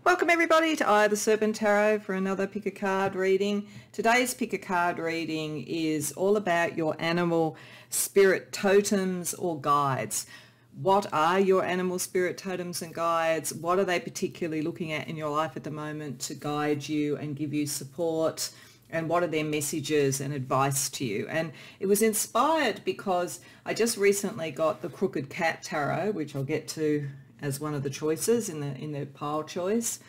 Welcome everybody to I, the Serpent Tarot, for another pick a card reading. Today's pick a card reading is all about your animal spirit totems or guides. What are your animal spirit totems and guides? What are they particularly looking at in your life at the moment to guide you and give you support? And what are their messages and advice to you? And it was inspired because I just recently got the Crooked Cat Tarot, which I'll get to as one of the choices in the pile choice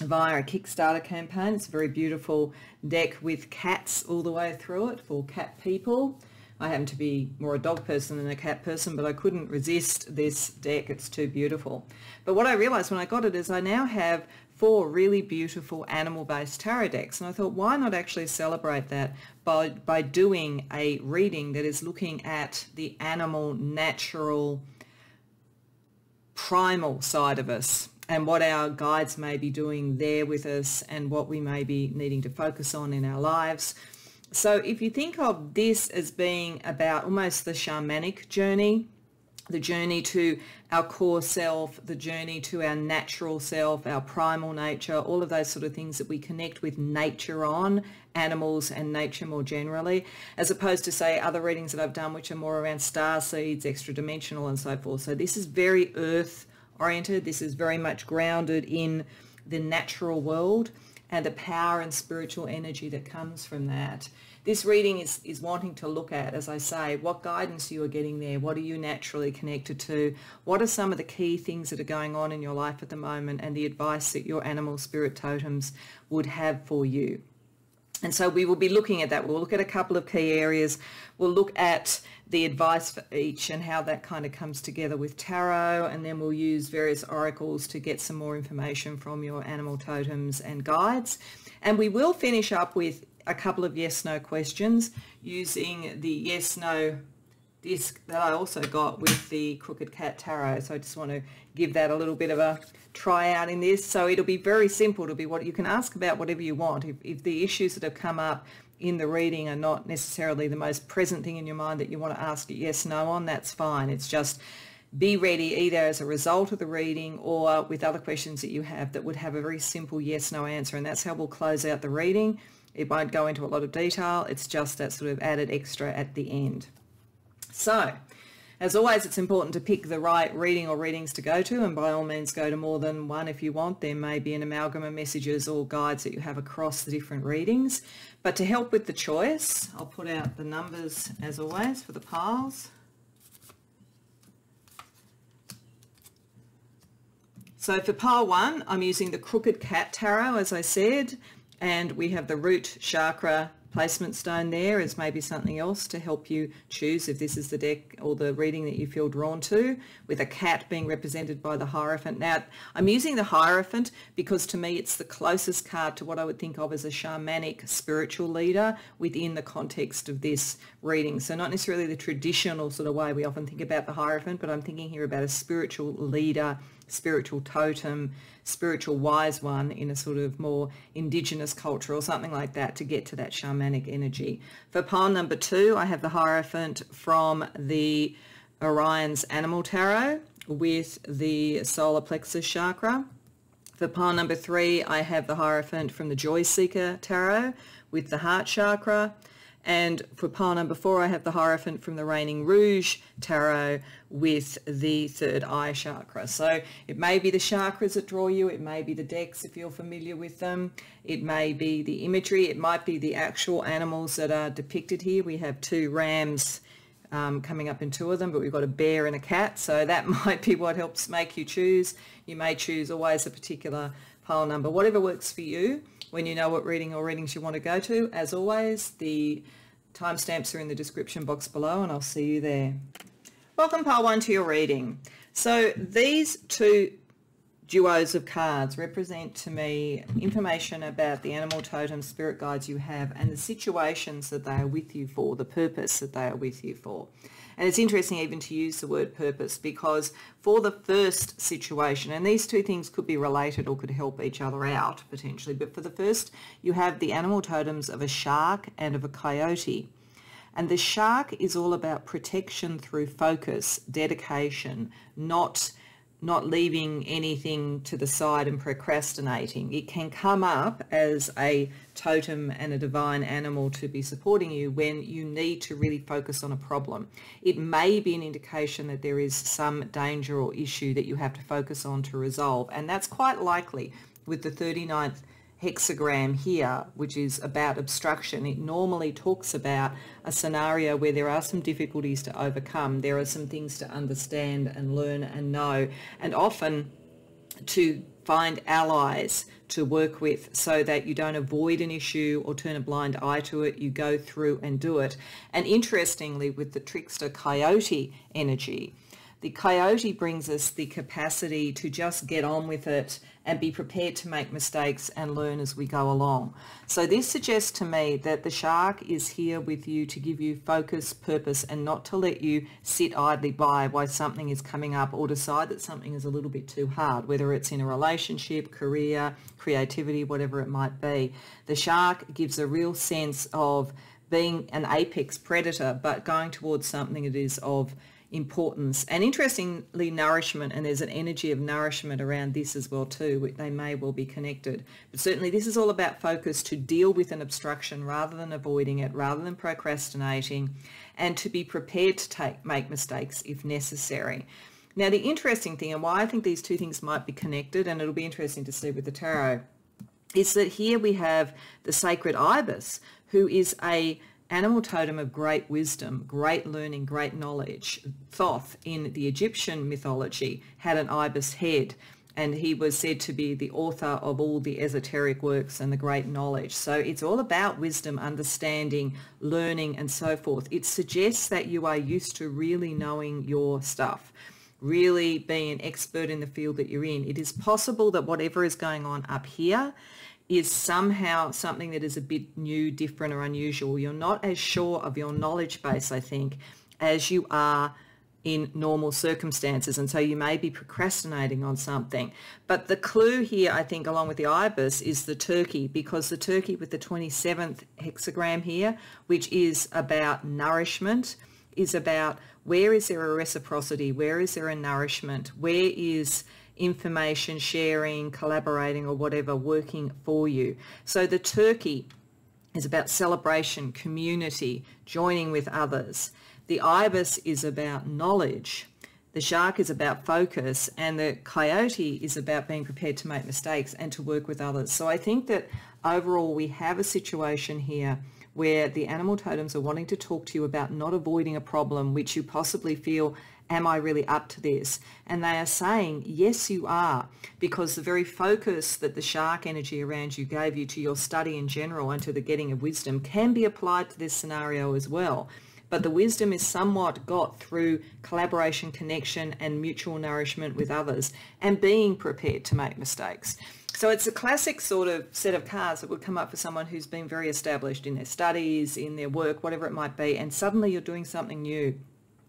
via a Kickstarter campaign. It's a very beautiful deck with cats all the way through it for cat people. I happen to be more a dog person than a cat person, but I couldn't resist this deck. It's too beautiful. But what I realized when I got it is I now have 4 really beautiful animal-based tarot decks, and I thought, why not actually celebrate that by doing a reading that is looking at the animal, natural, primal side of us and what our guides may be doing there with us and what we may be needing to focus on in our lives. So if you think of this as being about almost the shamanic journey, the journey to our core self, the journey to our natural self, our primal nature, all of those sort of things that we connect with nature on, animals and nature more generally, as opposed to, say, other readings that I've done which are more around star seeds, extra dimensional and so forth. So this is very earth oriented. This is very much grounded in the natural world and the power and spiritual energy that comes from that. This reading is wanting to look at, as I say, what guidance you are getting there, what are you naturally connected to, what are some of the key things that are going on in your life at the moment, and the advice that your animal spirit totems would have for you. And so we will be looking at that. We'll look at a couple of key areas. We'll look at the advice for each and how that kind of comes together with tarot, and then we'll use various oracles to get some more information from your animal totems and guides. And we will finish up with a couple of yes-no questions using the yes-no disc that I also got with the Crooked Cat Tarot. So I just want to give that a little bit of a try out in this. So it'll be very simple. It'll be what you can ask about whatever you want. If the issues that have come up in the reading are not necessarily the most present thing in your mind that you want to ask a yes-no on, that's fine. It's just be ready either as a result of the reading or with other questions that you have that would have a very simple yes-no answer, and that's how we'll close out the reading. It won't go into a lot of detail. It's just that sort of added extra at the end. So, as always, it's important to pick the right reading or readings to go to, and by all means go to more than one if you want. There may be an amalgam of messages or guides that you have across the different readings. But to help with the choice, I'll put out the numbers as always for the piles. So for pile 1, I'm using the Crooked Cat Tarot, as I said, and we have the root chakra placement stone there as maybe something else to help you choose if this is the deck or the reading that you feel drawn to, with a cat being represented by the Hierophant. Now, I'm using the Hierophant because to me it's the closest card to what I would think of as a shamanic spiritual leader within the context of this reading. So not necessarily the traditional sort of way we often think about the Hierophant, but I'm thinking here about a spiritual leader, spiritual totem, spiritual wise one in a sort of more indigenous culture or something like that to get to that shamanic energy. For pile number 2, I have the Hierophant from the Orion's Animal Tarot with the solar plexus chakra. For pile number 3, I have the Hierophant from the Joy Seeker Tarot with the heart chakra. And for pile number 4, I have the Hierophant from the Reigning Rouge Tarot with the third eye chakra. So it may be the chakras that draw you, it may be the decks if you're familiar with them, it may be the imagery, it might be the actual animals that are depicted here. We have 2 rams coming up in 2 of them, but we've got a bear and a cat, so that might be what helps make you choose. You may choose always a particular pile number, whatever works for you. When you know what reading or readings you want to go to, as always, the timestamps are in the description box below, and I'll see you there. Welcome pile 1 to your reading. So these 2 duos of cards represent to me information about the animal totem spirit guides you have and the situations that they are with you for, the purpose that they are with you for. And it's interesting even to use the word purpose, because for the first situation, and these 2 things could be related or could help each other out potentially, but for the first, you have the animal totems of a shark and of a coyote. And the shark is all about protection through focus, dedication, not not leaving anything to the side and procrastinating. It can come up as a totem and a divine animal to be supporting you when you need to really focus on a problem. It may be an indication that there is some danger or issue that you have to focus on to resolve, and that's quite likely with the 39th hexagram here, which is about obstruction. It normally talks about a scenario where there are some difficulties to overcome. There are some things to understand and learn and know, and often to find allies to work with so that you don't avoid an issue or turn a blind eye to it. You go through and do it. And interestingly, with the trickster coyote energy, the coyote brings us the capacity to just get on with it and be prepared to make mistakes and learn as we go along. So this suggests to me that the shark is here with you to give you focus, purpose, and not to let you sit idly by while something is coming up or decide that something is a little bit too hard, whether it's in a relationship, career, creativity, whatever it might be. The shark gives a real sense of being an apex predator, but going towards something that is of importance. And interestingly, nourishment, and there's an energy of nourishment around this as well too. They may well be connected, but certainly this is all about focus to deal with an obstruction rather than avoiding it, rather than procrastinating, and to be prepared to make mistakes if necessary. Now, the interesting thing, and why I think these two things might be connected, and it'll be interesting to see with the tarot, is that here we have the sacred ibis, who is a animal totem of great wisdom, great learning, great knowledge. Thoth in the Egyptian mythology had an ibis head, and he was said to be the author of all the esoteric works and the great knowledge. So it's all about wisdom, understanding, learning, and so forth. It suggests that you are used to really knowing your stuff, really being an expert in the field that you're in. It is possible that whatever is going on up here is somehow something that is a bit new, different, or unusual. You're not as sure of your knowledge base, I think, as you are in normal circumstances, and so you may be procrastinating on something. But the clue here, I think, along with the ibis, is the turkey, because the turkey with the 27th hexagram here, which is about nourishment, is about where is there a reciprocity, where is there a nourishment, where is information sharing, collaborating, or whatever working for you. So the turkey is about celebration, community, joining with others. The ibis is about knowledge. The shark is about focus, and the coyote is about being prepared to make mistakes and to work with others. So I think that overall we have a situation here where the animal totems are wanting to talk to you about not avoiding a problem which you possibly feel, am I really up to this? And they are saying, yes, you are, because the very focus that the shark energy around you gave you to your study in general and to the getting of wisdom can be applied to this scenario as well. But the wisdom is somewhat got through collaboration, connection, and mutual nourishment with others, and being prepared to make mistakes. So it's a classic sort of set of cards that would come up for someone who's been very established in their studies, in their work, whatever it might be, and suddenly you're doing something new.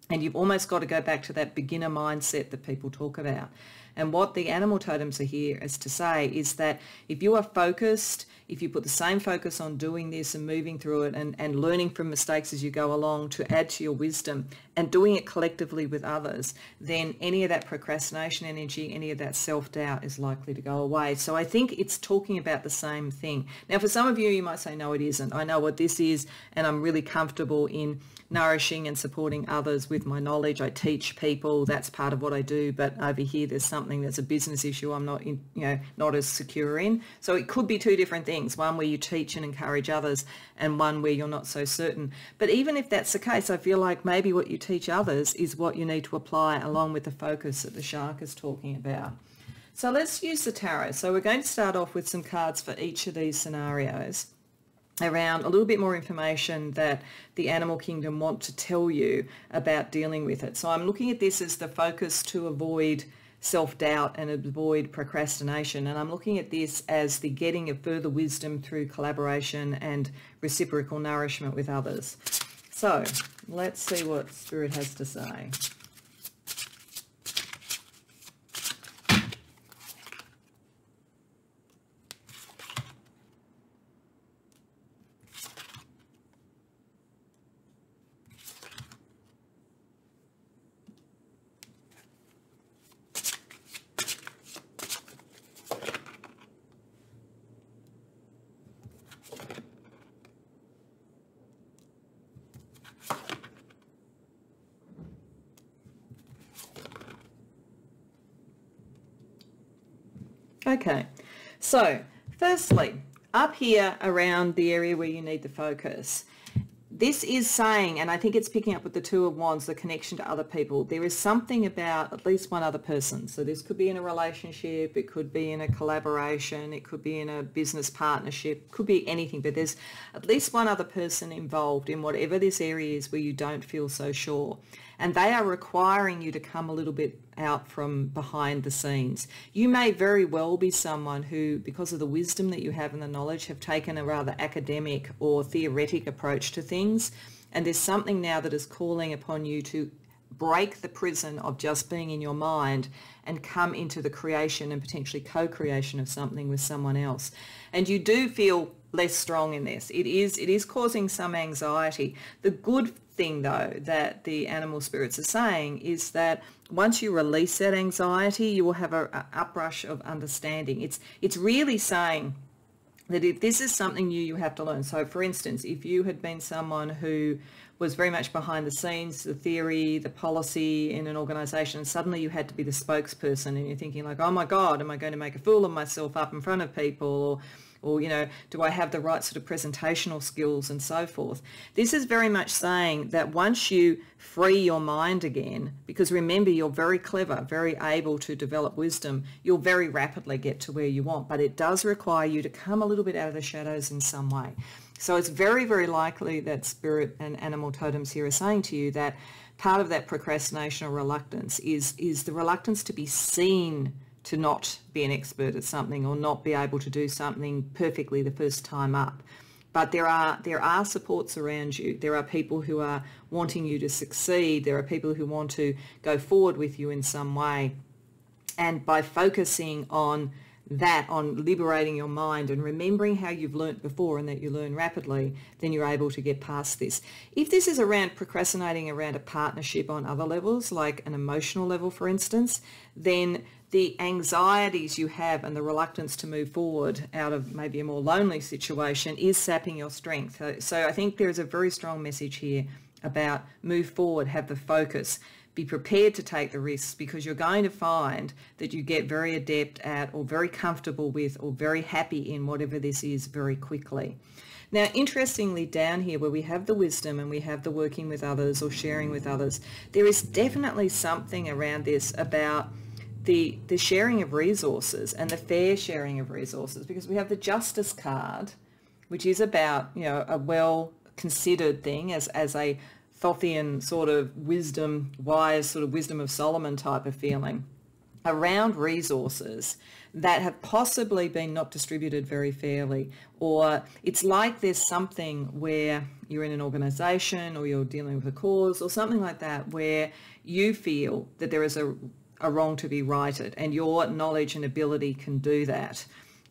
And you've almost got to go back to that beginner mindset that people talk about. And what the animal totems are here is to say is that if you are focused, if you put the same focus on doing this and moving through it and learning from mistakes as you go along to add to your wisdom and doing it collectively with others, then any of that procrastination energy, any of that self-doubt is likely to go away. So I think it's talking about the same thing. Now, for some of you, you might say, no, it isn't. I know what this is, and I'm really comfortable in nourishing and supporting others with my knowledge. I teach people, that's part of what I do, but over here there's something that's a business issue I'm not in, not as secure in. So it could be two different things, one where you teach and encourage others and one where you're not so certain. But even if that's the case, I feel like maybe what you teach others is what you need to apply along with the focus that the shark is talking about. So let's use the tarot. So we're going to start off with some cards for each of these scenarios around a little bit more information that the animal kingdom want to tell you about dealing with it. So I'm looking at this as the focus to avoid self-doubt and avoid procrastination, and I'm looking at this as the getting of further wisdom through collaboration and reciprocal nourishment with others. So let's see what Spirit has to say. Okay, so firstly, up here around the area where you need the focus, this is saying, and I think it's picking up with the Two of Wands, the connection to other people. There is something about at least one other person. So this could be in a relationship, it could be in a collaboration, it could be in a business partnership, could be anything, but there's at least one other person involved in whatever this area is where you don't feel so sure. And they are requiring you to come a little bit out from behind the scenes. You may very well be someone who, because of the wisdom that you have and the knowledge, have taken a rather academic or theoretic approach to things. And there's something now that is calling upon you to break the prison of just being in your mind and come into the creation and potentially co-creation of something with someone else. And you do feel less strong in this. It is causing some anxiety. The good thing though that the animal spirits are saying is that once you release that anxiety, you will have an uprush of understanding. It's really saying that if this is something new, you have to learn. So for instance, if you had been someone who was very much behind the scenes, the theory, the policy in an organization, and suddenly you had to be the spokesperson and you're thinking like, oh my God, am I going to make a fool of myself up in front of people? Or, you know, do I have the right sort of presentational skills and so forth? This is very much saying that once you free your mind again, because remember, you're very clever, very able to develop wisdom, you'll very rapidly get to where you want, but it does require you to come a little bit out of the shadows in some way. So it's very, very likely that spirit and animal totems here are saying to you that part of that procrastination or reluctance is the reluctance to be seen to not be an expert at something or not be able to do something perfectly the first time up. But there are supports around you. There are people who are wanting you to succeed. There are people who want to go forward with you in some way. And by focusing on that, on liberating your mind and remembering how you've learnt before and that you learn rapidly, then you're able to get past this. If this is around procrastinating around a partnership on other levels, like an emotional level, for instance, then the anxieties you have and the reluctance to move forward out of maybe a more lonely situation is sapping your strength. So I think there is a very strong message here about move forward, have the focus, be prepared to take the risks, because you're going to find that you get very adept at or very comfortable with or very happy in whatever this is very quickly. Now, interestingly, down here where we have the wisdom and we have the working with others or sharing with others, there is definitely something around this about the sharing of resources and the fair sharing of resources, because we have the Justice card, which is about, you know, a well-considered thing as a Thothian sort of wisdom, wise sort of wisdom of Solomon type of feeling around resources that have possibly been not distributed very fairly. Or it's like there's something where you're in an organization or you're dealing with a cause or something like that where you feel that there is a wrong to be righted, and your knowledge and ability can do that,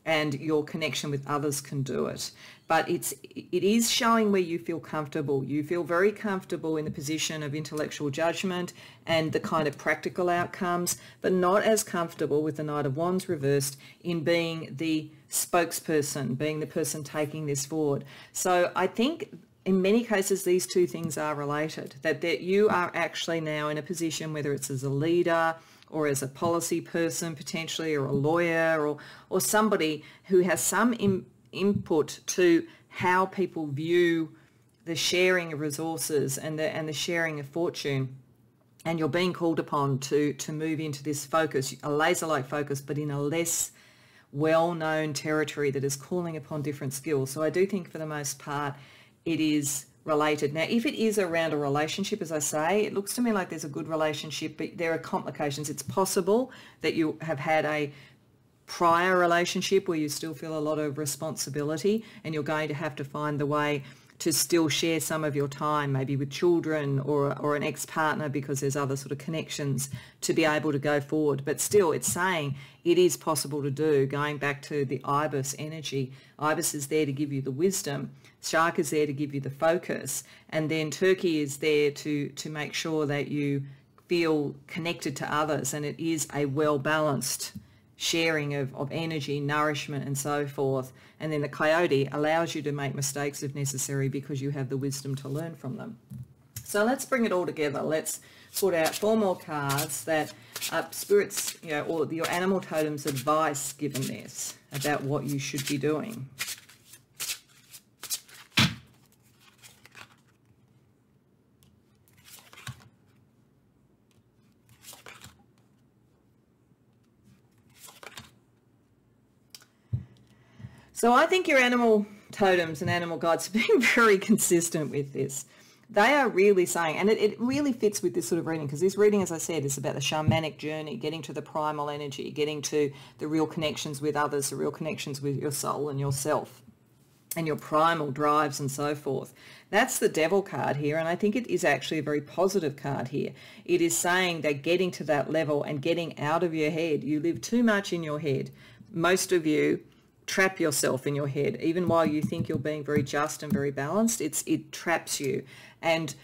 and your connection with others can do it. But it is showing where you feel comfortable. You feel very comfortable in the position of intellectual judgment and the kind of practical outcomes, but not as comfortable with the Knight of Wands reversed in being the spokesperson, being the person taking this forward. So I think in many cases, these two things are related, that you are actually now in a position, whether it's as a leader or as a policy person potentially, or a lawyer, or somebody who has some input to how people view the sharing of resources and the sharing of fortune. And you're being called upon to move into this focus, a laser-like focus, but in a less well-known territory that is calling upon different skills. So I do think for the most part, it is related. Now, if it is around a relationship, as I say, it looks to me like there's a good relationship, but there are complications. It's possible that you have had a prior relationship where you still feel a lot of responsibility, and you're going to have to find the way to still share some of your time, maybe with children or an ex-partner, because there's other sort of connections to be able to go forward. But still, it's saying it is possible to do. Going back to the Ibis energy, Ibis is there to give you the wisdom, Shark is there to give you the focus, and then Turkey is there to make sure that you feel connected to others, and it is a well-balanced sharing of energy, nourishment, and so forth. And then the Coyote allows you to make mistakes if necessary because you have the wisdom to learn from them. So let's bring it all together. Let's put out 4 more cards that spirits, you know, or your animal totem's advice given this about what you should be doing. So I think your animal totems and animal guides are being very consistent with this. They are really saying, and it really fits with this sort of reading, because this reading, as I said, is about the shamanic journey, getting to the primal energy, getting to the real connections with others, the real connections with your soul and yourself and your primal drives and so forth. That's the Devil card here, and I think it is actually a very positive card here. It is saying that getting to that level and getting out of your head. You live too much in your head. Most of you trap yourself in your head, even while you think you're being very just and very balanced. It traps you, and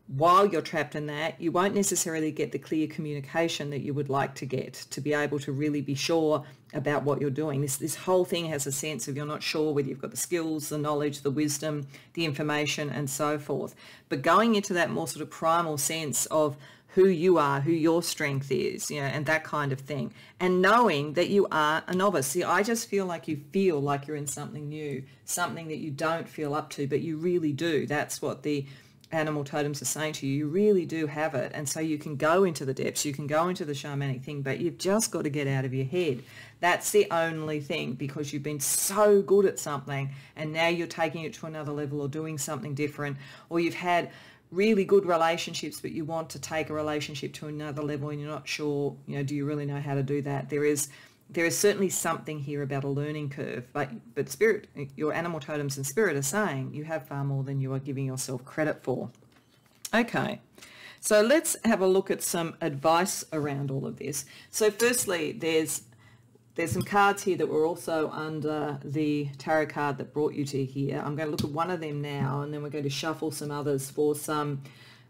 while you're trapped in that, you won't necessarily get the clear communication that you would like to get, to be able to really be sure about what you're doing. This whole thing has a sense of you're not sure whether you've got the skills, the knowledge, the wisdom, the information, and so forth. But going into that more sort of primal sense of who you are, who your strength is, you know, and that kind of thing. And knowing that you are a novice. See, I just feel like you're in something new, something that you don't feel up to, but you really do. That's what the animal totems are saying to you. You really do have it. And so you can go into the depths, you can go into the shamanic thing, but you've just got to get out of your head. That's the only thing, because you've been so good at something and now you're taking it to another level or doing something different, or you've had really good relationships, but you want to take a relationship to another level and you're not sure, you know, do you really know how to do that? There is certainly something here about a learning curve, but spirit, your animal totems and spirit are saying you have far more than you are giving yourself credit for. Okay, so let's have a look at some advice around all of this. So firstly, there's some cards here that were also under the tarot card that brought you to here. I'm going to look at one of them now, and then we're going to shuffle some others for some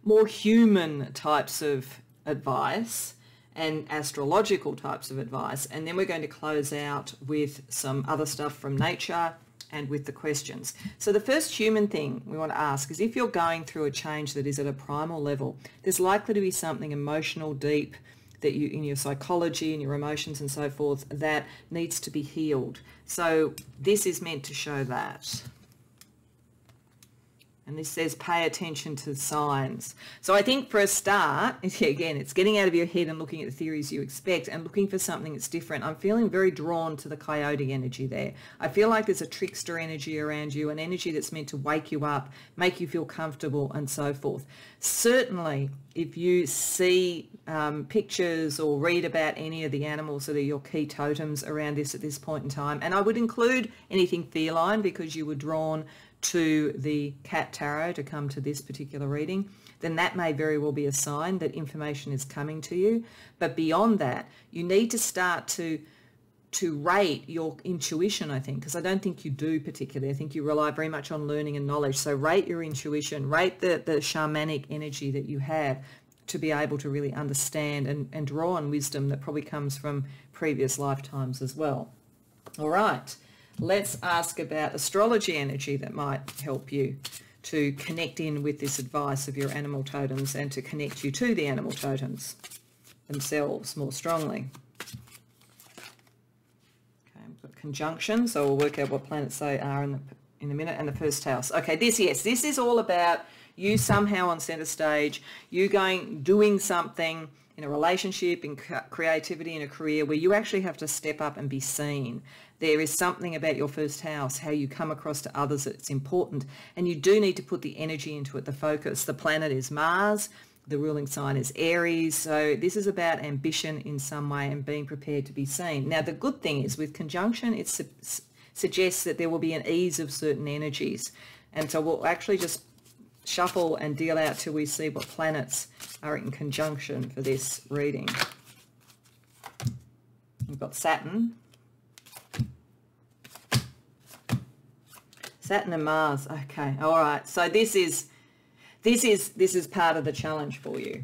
more human types of advice and astrological types of advice. And then we're going to close out with some other stuff from nature and with the questions. So the first human thing we want to ask is, if you're going through a change that is at a primal level, there's likely to be something emotional, deep, that you, in your psychology and your emotions and so forth, that needs to be healed. So this is meant to show that. And this says pay attention to signs. So I think for a start, again, it's getting out of your head and looking at the theories you expect and looking for something that's different. I'm feeling very drawn to the coyote energy there. I feel like there's a trickster energy around you, an energy that's meant to wake you up, make you feel comfortable and so forth. Certainly, if you see pictures or read about any of the animals that are your key totems around this at this point in time, and I would include anything feline because you were drawn to the cat tarot to come to this particular reading, then that may very well be a sign that information is coming to you. But beyond that, you need to start to rate your intuition, I think, because I don't think you do particularly. I think you rely very much on learning and knowledge. So rate your intuition, rate the shamanic energy that you have to be able to really understand and draw on wisdom that probably comes from previous lifetimes as well. All right. Let's ask about astrology energy that might help you to connect in with this advice of your animal totems and to connect you to the animal totems themselves more strongly. Okay, we've got conjunction, so we'll work out what planets they are in a minute, and the first house. Okay, this is all about you somehow on center stage, you doing something in a relationship, in creativity, in a career where you actually have to step up and be seen. There is something about your first house, how you come across to others, that's important. And you do need to put the energy into it, the focus. The planet is Mars. The ruling sign is Aries. So this is about ambition in some way and being prepared to be seen. Now, the good thing is with conjunction, it suggests that there will be an ease of certain energies. And so we'll actually just shuffle and deal out till we see what planets are in conjunction for this reading. We've got Saturn and Mars. Okay, all right. So this is part of the challenge for you,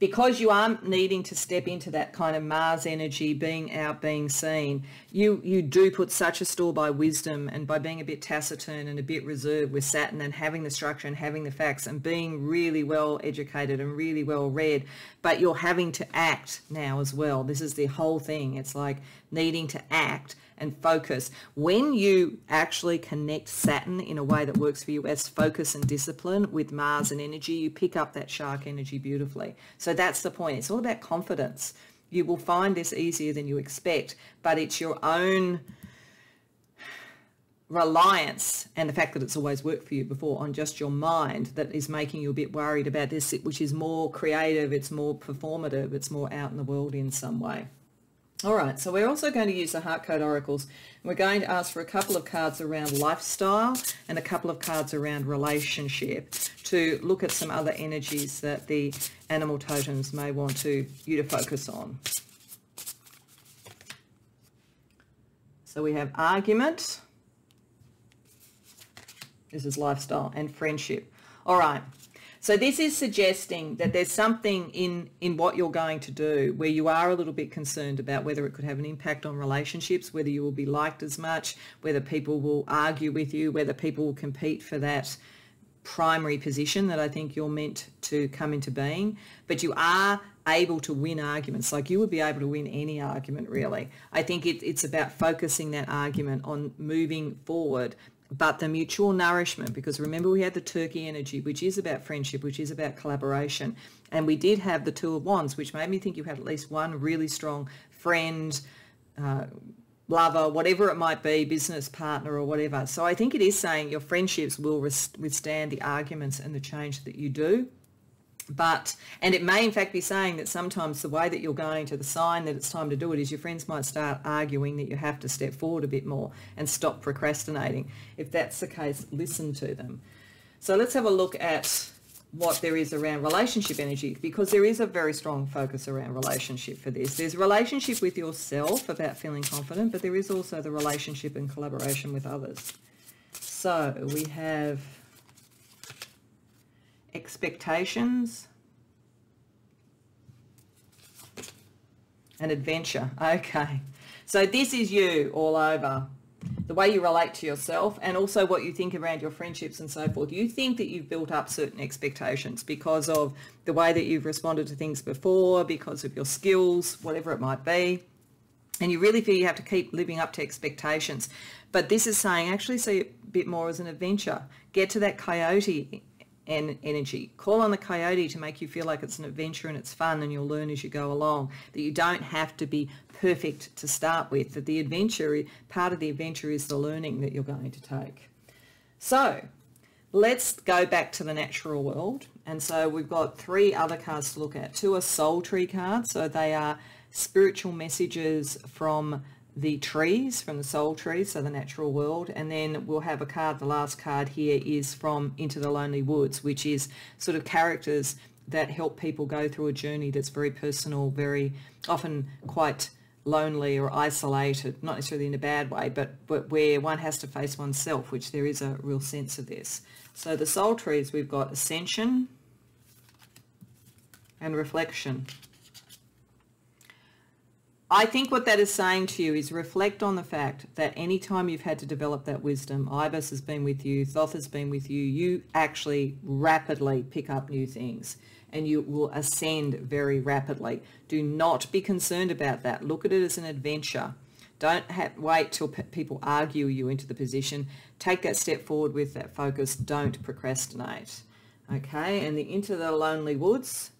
because you are needing to step into that kind of Mars energy, being out, being seen, you do put such a store by wisdom, and by being a bit taciturn and a bit reserved with Saturn and having the structure and having the facts and being really well educated and really well read, but you're having to act now as well. This is the whole thing. It's like needing to act and focus. When you actually connect Saturn in a way that works for you as focus and discipline with Mars and energy, you pick up that shark energy beautifully. So that's the point. It's all about confidence. You will find this easier than you expect, but it's your own reliance and the fact that it's always worked for you before on just your mind that is making you a bit worried about this, which is more creative, it's more performative, it's more out in the world in some way. All right, so we're also going to use the Heart Code Oracles. We're going to ask for a couple of cards around lifestyle and a couple of cards around relationship to look at some other energies that the animal totems may want you to focus on. So we have argument. This is lifestyle and friendship. All right. So this is suggesting that there's something in what you're going to do where you are a little bit concerned about whether it could have an impact on relationships, whether you will be liked as much, whether people will argue with you, whether people will compete for that primary position that I think you're meant to come into being. But you are able to win arguments. Like you would be able to win any argument, really. I think it's about focusing that argument on moving forward, but the mutual nourishment, because remember we had the turkey energy, which is about friendship, which is about collaboration. And we did have the Two of Wands, which made me think you had at least one really strong friend, lover, whatever it might be, business partner or whatever. So I think it is saying your friendships will withstand the arguments and the change that you do. And it may in fact be saying that sometimes the way that you're going to the sign that it's time to do it is your friends might start arguing that you have to step forward a bit more and stop procrastinating. If that's the case, listen to them. So let's have a look at what there is around relationship energy, because there is a very strong focus around relationship for this. There's relationship with yourself about feeling confident, but there is also the relationship and collaboration with others. So we have expectations and adventure. Okay, so this is you all over, the way you relate to yourself and also what you think around your friendships and so forth. You think that you've built up certain expectations because of the way that you've responded to things before, because of your skills, whatever it might be, and you really feel you have to keep living up to expectations. But this is saying actually see it a bit more as an adventure. Get to that coyote and energy. Call on the coyote to make you feel like it's an adventure and it's fun and you'll learn as you go along, that you don't have to be perfect to start with, that the adventure, part of the adventure is the learning that you're going to take. So let's go back to the natural world. And so we've got three other cards to look at. Two are soul tree cards. So they are spiritual messages from the trees, from the soul trees, so the natural world. And then we'll have a card, the last card here is from Into the Lonely Woods, which is sort of characters that help people go through a journey that's very personal, very often quite lonely or isolated, not necessarily in a bad way, but where one has to face oneself, which there is a real sense of this. So the soul trees, we've got ascension and reflection. I think what that is saying to you is reflect on the fact that any time you've had to develop that wisdom, Ibis has been with you, Thoth has been with you, you actually rapidly pick up new things and you will ascend very rapidly. Do not be concerned about that. Look at it as an adventure. Don't wait till people argue you into the position. Take that step forward with that focus. Don't procrastinate. Okay, and the Into the Lonely Woods,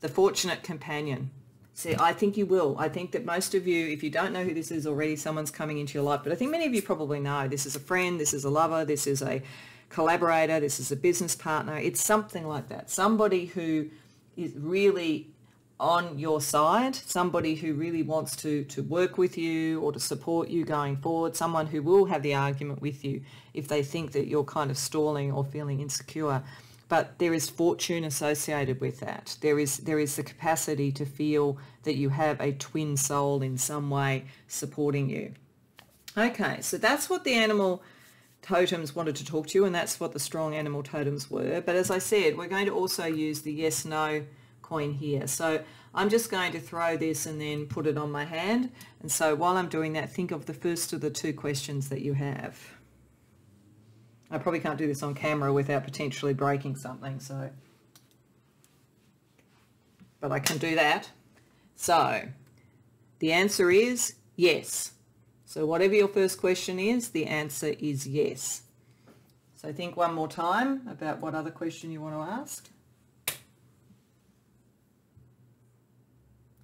the fortunate companion. See, I think you will. I think that most of you, if you don't know who this is already, someone's coming into your life. But I think many of you probably know this is a friend, this is a lover, this is a collaborator, this is a business partner. It's something like that. Somebody who is really on your side, somebody who really wants to work with you or to support you going forward, someone who will have the argument with you if they think that you're kind of stalling or feeling insecure. But there is fortune associated with that. There is the capacity to feel that you have a twin soul in some way supporting you. Okay, so that's what the animal totems wanted to talk to you, and that's what the strong animal totems were. But as I said, we're going to also use the yes-no coin here. So I'm just going to throw this and then put it on my hand. And so while I'm doing that, think of the first of the two questions that you have. I probably can't do this on camera without potentially breaking something, but I can do that. So the answer is yes. So whatever your first question is, the answer is yes. So think one more time about what other question you want to ask.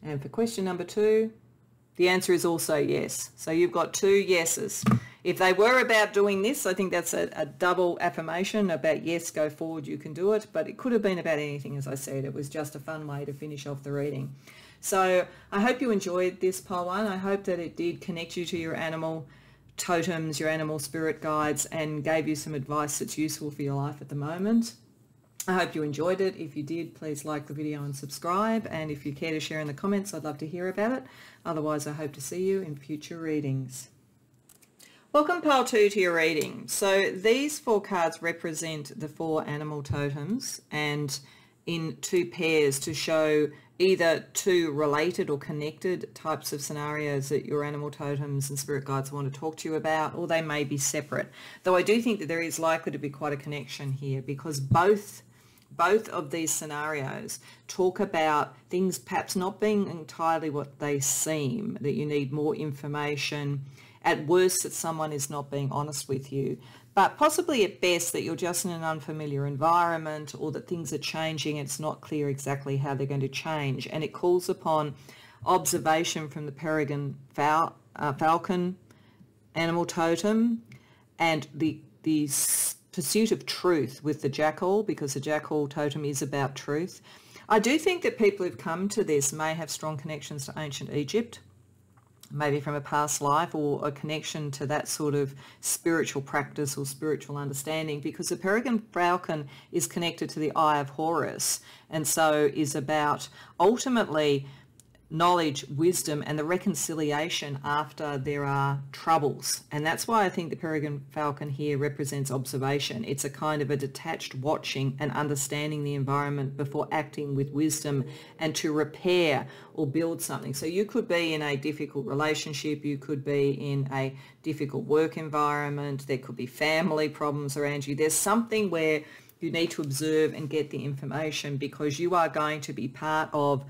And for question number 2, the answer is also yes. So you've got 2 yeses. If they were about doing this, I think that's a double affirmation about yes, go forward, you can do it. But it could have been about anything, as I said. It was just a fun way to finish off the reading. So I hope you enjoyed this pile 1. I hope that it did connect you to your animal totems, your animal spirit guides, and gave you some advice that's useful for your life at the moment. I hope you enjoyed it. If you did, please like the video and subscribe. And if you care to share in the comments, I'd love to hear about it. Otherwise, I hope to see you in future readings. Welcome pile 2 to your reading. So these 4 cards represent the 4 animal totems, and in 2 pairs to show either 2 related or connected types of scenarios that your animal totems and spirit guides want to talk to you about, or they may be separate. Though I do think that there is likely to be quite a connection here, because both of these scenarios talk about things perhaps not being entirely what they seem, that you need more information, at worst that someone is not being honest with you, but possibly at best that you're just in an unfamiliar environment, or that things are changing. It's not clear exactly how they're going to change, and it calls upon observation from the peregrine falcon animal totem, and the pursuit of truth with the jackal, because the jackal totem is about truth. I do think that people who've come to this may have strong connections to ancient Egypt, maybe from a past life, or a connection to that sort of spiritual practice or spiritual understanding, because the peregrine falcon is connected to the Eye of Horus, and so is about ultimately knowledge, wisdom, and the reconciliation after there are troubles. And that's why I think the peregrine falcon here represents observation. It's a kind of a detached watching and understanding the environment before acting with wisdom and to repair or build something. So you could be in a difficult relationship, you could be in a difficult work environment, there could be family problems around you. There's something where you need to observe and get the information, because you are going to be part of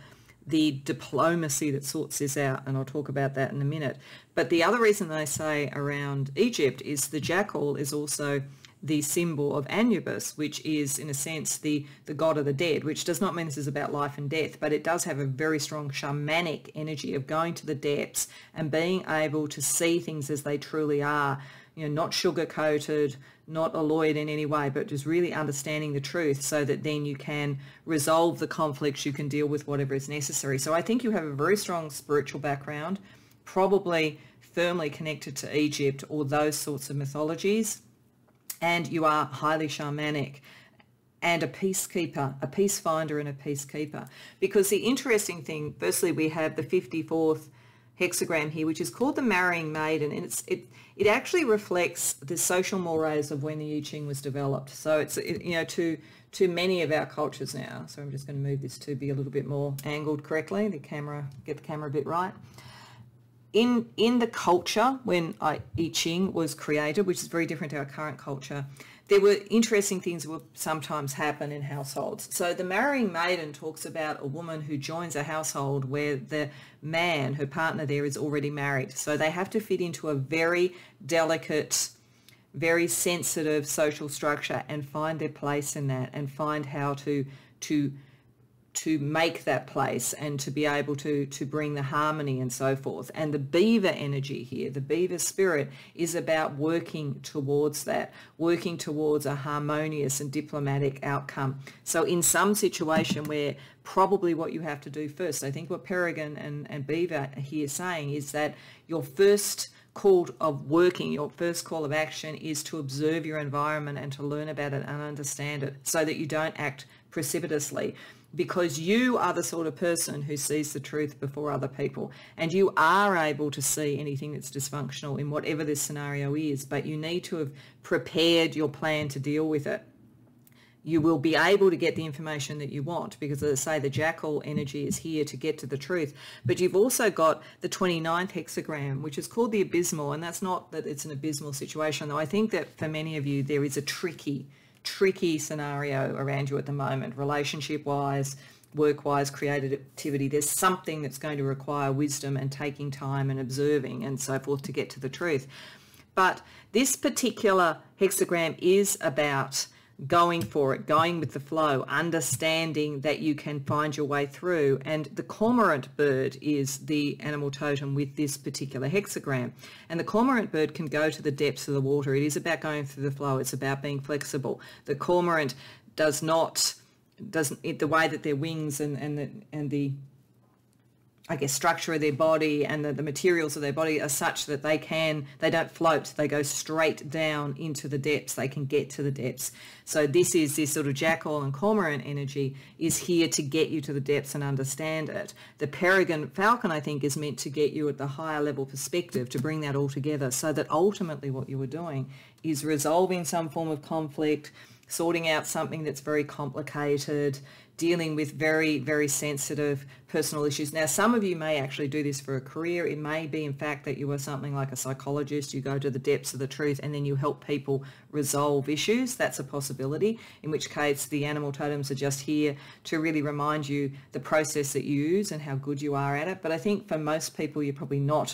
the diplomacy that sorts this out, and I'll talk about that in a minute. But the other reason they say around Egypt is the jackal is also the symbol of Anubis, which is in a sense the god of the dead, which does not mean this is about life and death, but it does have a very strong shamanic energy of going to the depths and being able to see things as they truly are, you know, not sugar-coated, not alloyed in any way, but just really understanding the truth, so that then you can resolve the conflicts, you can deal with whatever is necessary. So I think you have a very strong spiritual background, probably firmly connected to Egypt or those sorts of mythologies, and you are highly shamanic and a peacekeeper, a peace finder and a peacekeeper. Because the interesting thing, firstly, we have the 54th hexagram here, which is called the Marrying Maiden, and it actually reflects the social mores of when the I Ching was developed. So it's, you know, to many of our cultures now. So I'm just going to move this to be a little bit more angled correctly, the camera, get the camera a bit right. In the culture when I Ching was created, which is very different to our current culture, there were interesting things that would sometimes happen in households. So the Marrying Maiden talks about a woman who joins a household where the man, her partner there, is already married. So they have to fit into a very delicate, very sensitive social structure and find their place in that, and find how to make that place, and to be able to bring the harmony and so forth. And the beaver energy here, the beaver spirit, is about working towards that, working towards a harmonious and diplomatic outcome. So in some situation where probably what you have to do first, I think what peregrine and beaver are here saying is that your first call of working, your first call of action is to observe your environment and to learn about it and understand it, so that you don't act precipitously, because you are the sort of person who sees the truth before other people, and you are able to see anything that's dysfunctional in whatever this scenario is, but you need to have prepared your plan to deal with it. you will be able to get the information that you want, because as I say, the jackal energy is here to get to the truth. But you've also got the 29th hexagram, which is called the abysmal, and that's not that it's an abysmal situation, though I think that for many of you there is a tricky scenario around you at the moment, relationship-wise, work-wise, creativity. There's something that's going to require wisdom and taking time and observing and so forth to get to the truth. But this particular hexagram is about going for it, going with the flow, understanding that you can find your way through. And the cormorant bird is the animal totem with this particular hexagram. And the cormorant bird can go to the depths of the water. It is about going through the flow. It's about being flexible. The cormorant doesn't, the way that their wings and the I guess structure of their body and the materials of their body are such that they don't float, they go straight down into the depths, they can get to the depths. So this sort of jackal and cormorant energy is here to get you to the depths and understand it. The peregrine falcon, I think, is meant to get you at the higher level perspective, to bring that all together, so that ultimately what you were doing is resolving some form of conflict, sorting out something that's very complicated, dealing with very, very sensitive personal issues. Now, some of you may actually do this for a career. It may be, in fact, that you are something like a psychologist. You go to the depths of the truth and then you help people resolve issues. That's a possibility, in which case the animal totems are just here to really remind you the process that you use and how good you are at it. But I think for most people, you're probably not,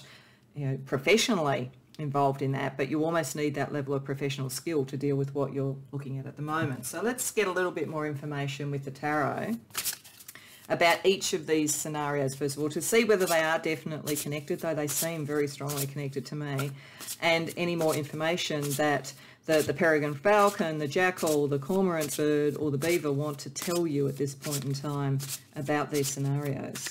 professionally involved in that, but you almost need that level of professional skill to deal with what you're looking at the moment. So let's get a little bit more information with the tarot about each of these scenarios, first of all, to see whether they are definitely connected, though they seem very strongly connected to me, and any more information that the peregrine falcon, the jackal, the cormorant bird, or the beaver want to tell you at this point in time about these scenarios.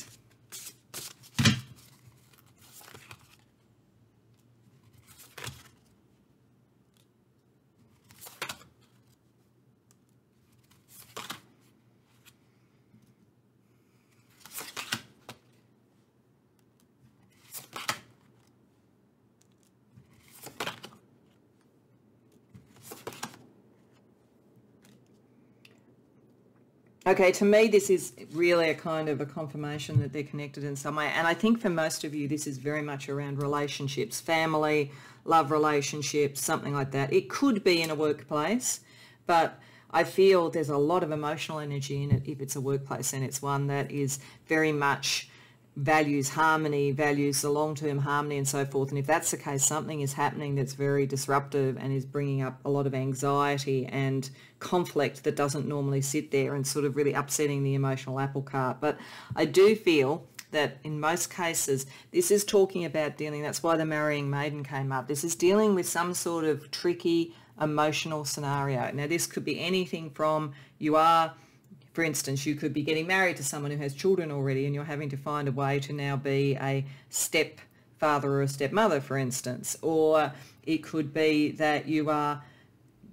Okay, to me, this is really a kind of a confirmation that they're connected in some way. And I think for most of you, this is very much around relationships, family, love relationships, something like that. It could be in a workplace, but I feel there's a lot of emotional energy in it if it's a workplace, and it's one that is very much values harmony, values the long-term harmony and so forth. And if that's the case, something is happening that's very disruptive and is bringing up a lot of anxiety and conflict that doesn't normally sit there, and sort of really upsetting the emotional apple cart. But I do feel that in most cases, this is talking about dealing, that's why the marrying maiden came up. This is dealing with some sort of tricky emotional scenario. Now, this could be anything from for instance, you could be getting married to someone who has children already, and you're having to find a way to now be a stepfather or a stepmother, for instance. Or it could be that you are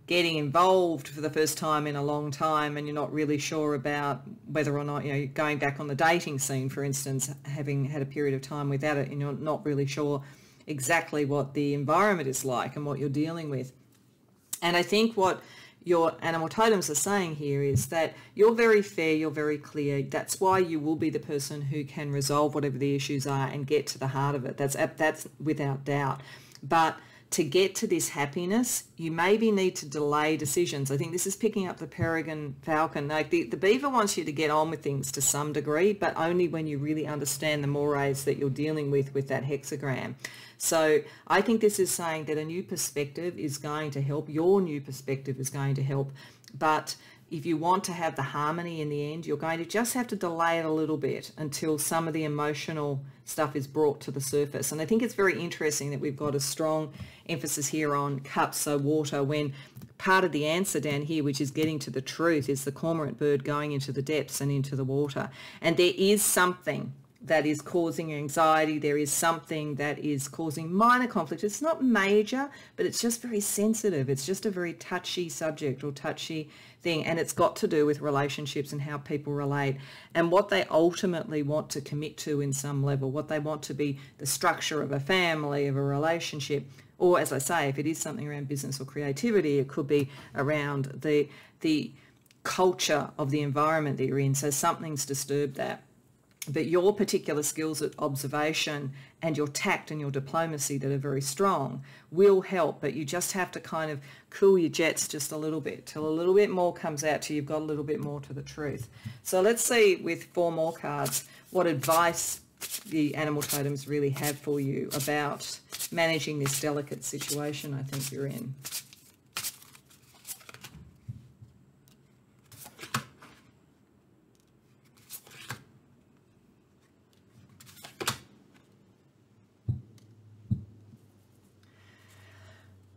getting involved for the first time in a long time and you're not really sure about whether or not, you're going back on the dating scene, for instance, having had a period of time without it, and you're not really sure exactly what the environment is like and what you're dealing with. And I think what your animal totems are saying here is that you're very fair, you're very clear. That's why you will be the person who can resolve whatever the issues are and get to the heart of it. That's without doubt. But to get to this happiness, you maybe need to delay decisions. I think this is picking up the peregrine falcon. Like the beaver wants you to get on with things to some degree, but only when you really understand the mores that you're dealing with that hexagram. So I think this is saying that a new perspective is going to help. Your new perspective is going to help. But if you want to have the harmony in the end, you're going to just have to delay it a little bit until some of the emotional stuff is brought to the surface. And I think it's very interesting that we've got a strong emphasis here on cups, so water, when part of the answer down here, which is getting to the truth, is the cormorant bird going into the depths and into the water. And there is something that is causing anxiety. There is something that is causing minor conflict. It's not major, but it's just very sensitive. It's just a very touchy subject or touchy thing, and it's got to do with relationships and how people relate and what they ultimately want to commit to in some level, what they want to be the structure of a family, of a relationship. Or, as I say, if it is something around business or creativity, it could be around the culture of the environment that you're in. So something's disturbed that. But your particular skills at observation and your tact and your diplomacy that are very strong will help, but you just have to kind of cool your jets just a little bit till a little bit more comes out to you. You've got a little bit more to the truth. So let's see with 4 more cards what advice the animal totems really have for you about managing this delicate situation I think you're in.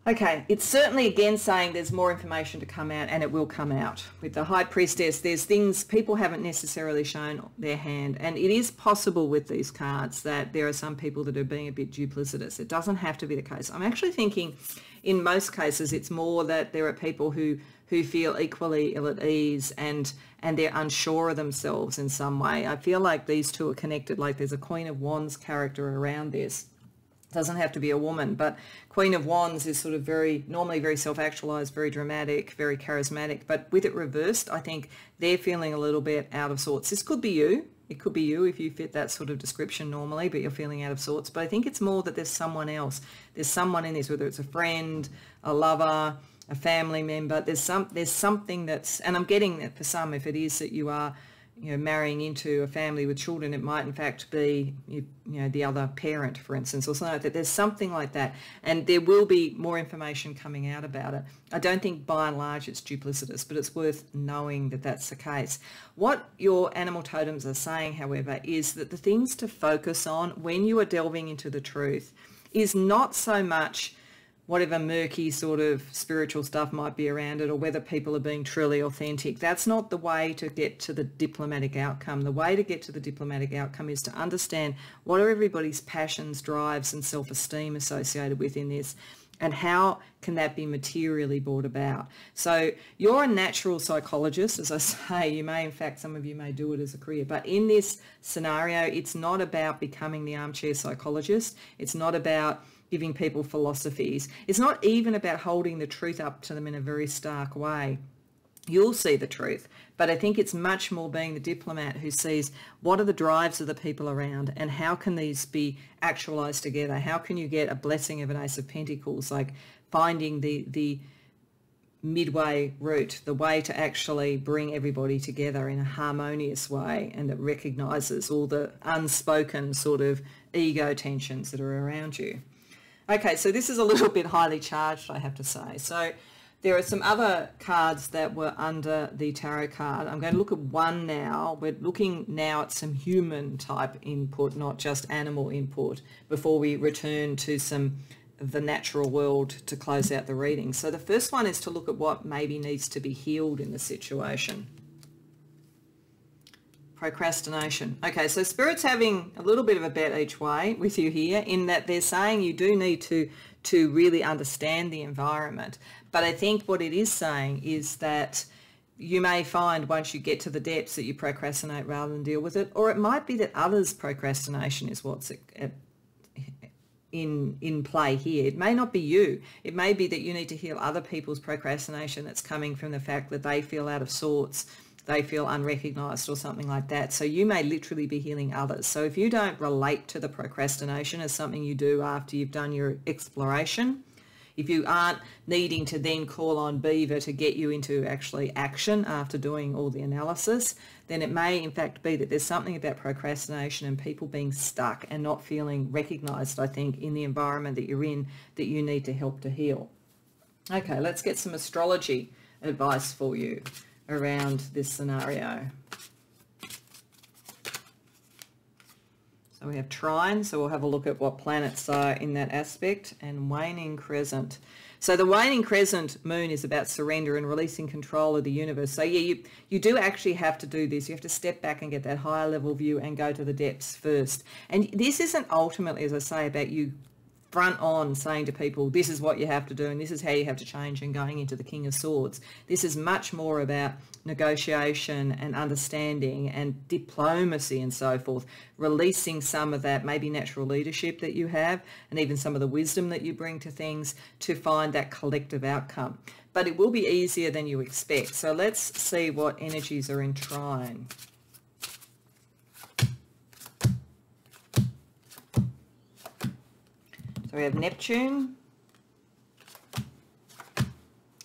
Okay, it's certainly again saying there's more information to come out, and it will come out. With the High Priestess, there's things people haven't necessarily shown their hand, and it is possible with these cards that there are some people that are being a bit duplicitous. It doesn't have to be the case. I'm actually thinking in most cases it's more that there are people who feel equally ill at ease and they're unsure of themselves in some way. I feel like these two are connected, like there's a Queen of Wands character around this. Doesn't have to be a woman, but Queen of Wands is sort of normally very self-actualized, very dramatic, very charismatic, but with it reversed, I think they're feeling a little bit out of sorts. This could be you. It could be you if you fit that sort of description normally, but you're feeling out of sorts. But I think it's more that there's someone else. There's someone in this, whether it's a friend, a lover, a family member. There's something that's, and I'm getting that for some, if it is that you are, marrying into a family with children, it might in fact be, the other parent, for instance, or something like that. There's something like that, and there will be more information coming out about it. I don't think by and large it's duplicitous, but it's worth knowing that that's the case. What your animal totems are saying, however, is that the things to focus on when you are delving into the truth is not so much whatever murky sort of spiritual stuff might be around it, or whether people are being truly authentic. That's not the way to get to the diplomatic outcome. The way to get to the diplomatic outcome is to understand what are everybody's passions, drives and self-esteem associated within this, and how can that be materially brought about. So you're a natural psychologist, as I say. You may, in fact, some of you may do it as a career, but in this scenario, it's not about becoming the armchair psychologist. It's not about giving people philosophies. It's not even about holding the truth up to them in a very stark way. You'll see the truth, but I think it's much more being the diplomat who sees what are the drives of the people around and how can these be actualized together. How can you get a blessing of an Ace of Pentacles, like finding the midway route, the way to actually bring everybody together in a harmonious way, and that recognizes all the unspoken sort of ego tensions that are around you. Okay, so this is a little bit highly charged, I have to say. So there are some other cards that were under the tarot card. I'm going to look at one now. We're looking now at some human type input, not just animal input, before we return to some of the natural world to close out the reading. So the first one is to look at what maybe needs to be healed in the situation. Procrastination. Okay, so Spirit's having a little bit of a bet each way with you here, in that they're saying you do need to really understand the environment. But I think what it is saying is that you may find once you get to the depths that you procrastinate rather than deal with it, or it might be that others' procrastination is what's in play here. It may not be you. It may be that you need to heal other people's procrastination that's coming from the fact that they feel out of sorts, they feel unrecognized or something like that. So you may literally be healing others. So if you don't relate to the procrastination as something you do after you've done your exploration, if you aren't needing to then call on Beaver to get you into actually action after doing all the analysis, then it may in fact be that there's something about procrastination and people being stuck and not feeling recognized, I think, in the environment that you're in, that you need to help to heal. Okay, let's get some astrology advice for you around this scenario. So we have trine, so we'll have a look at what planets are in that aspect, and waning crescent. So the waning crescent moon is about surrender and releasing control of the universe. So yeah, you do actually have to do this. You have to step back and get that higher level view and go to the depths first. And this isn't ultimately, as I say, about you front on saying to people, this is what you have to do and this is how you have to change, and going into the King of Swords. This is much more about negotiation and understanding and diplomacy and so forth, releasing some of that maybe natural leadership that you have and even some of the wisdom that you bring to things to find that collective outcome. But it will be easier than you expect. So let's see what energies are in trine. So we have Neptune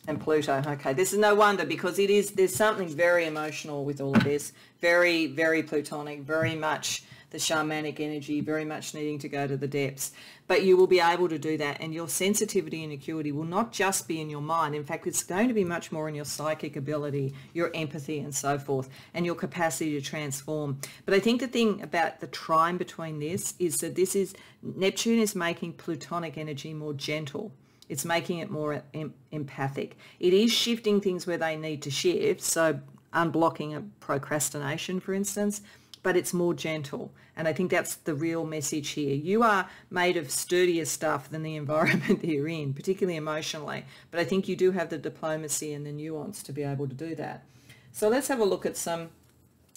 and Pluto. Okay, this is no wonder, because there's something very emotional with all of this. Very, very Plutonic, very much the shamanic energy, very much needing to go to the depths. But you will be able to do that, and your sensitivity and acuity will not just be in your mind. In fact, it's going to be much more in your psychic ability, your empathy and so forth, and your capacity to transform. But I think the thing about the trine between this is that Neptune is making Plutonic energy more gentle. It's making it more empathic. It is shifting things where they need to shift, so unblocking a procrastination, for instance, but it's more gentle. And I think that's the real message here. You are made of sturdier stuff than the environment that you're in, particularly emotionally. But I think you do have the diplomacy and the nuance to be able to do that. So let's have a look at some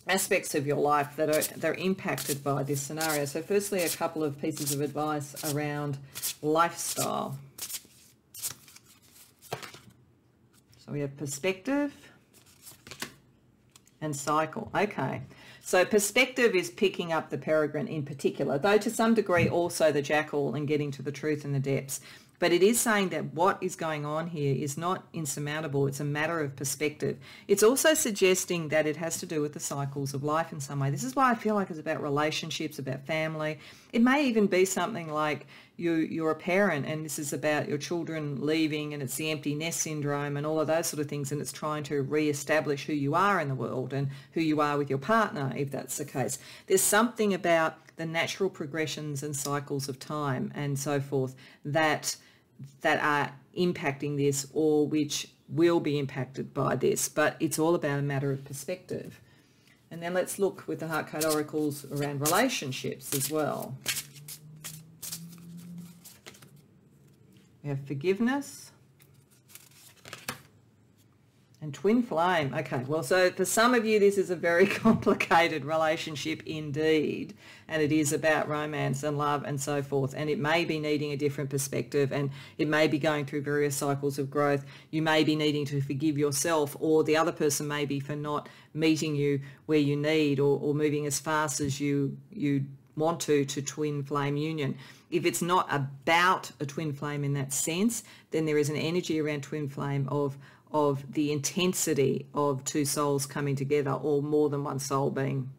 aspects of your life that are impacted by this scenario. So firstly, a couple of pieces of advice around lifestyle. So we have perspective and cycle. Okay. So perspective is picking up the peregrine in particular, though to some degree also the jackal, and getting to the truth in the depths. But it is saying that what is going on here is not insurmountable. It's a matter of perspective. It's also suggesting that it has to do with the cycles of life in some way. This is why I feel like it's about relationships, about family. It may even be something like you're a parent and this is about your children leaving, and it's the empty nest syndrome and all of those sort of things, and it's trying to re-establish who you are in the world and who you are with your partner, if that's the case. There's something about the natural progressions and cycles of time and so forth that are impacting this, or which will be impacted by this, but it's all about a matter of perspective. And then let's look with the Heart Code Oracles around relationships as well. We have forgiveness and twin flame. Okay, well, so for some of you, this is a very complicated relationship indeed, and it is about romance and love and so forth, and it may be needing a different perspective, and it may be going through various cycles of growth. You may be needing to forgive yourself, or the other person may be for not meeting you where you need, or moving as fast as you want to twin flame union. If it's not about a twin flame in that sense, then there is an energy around twin flame of the intensity of two souls coming together, or more than one soul being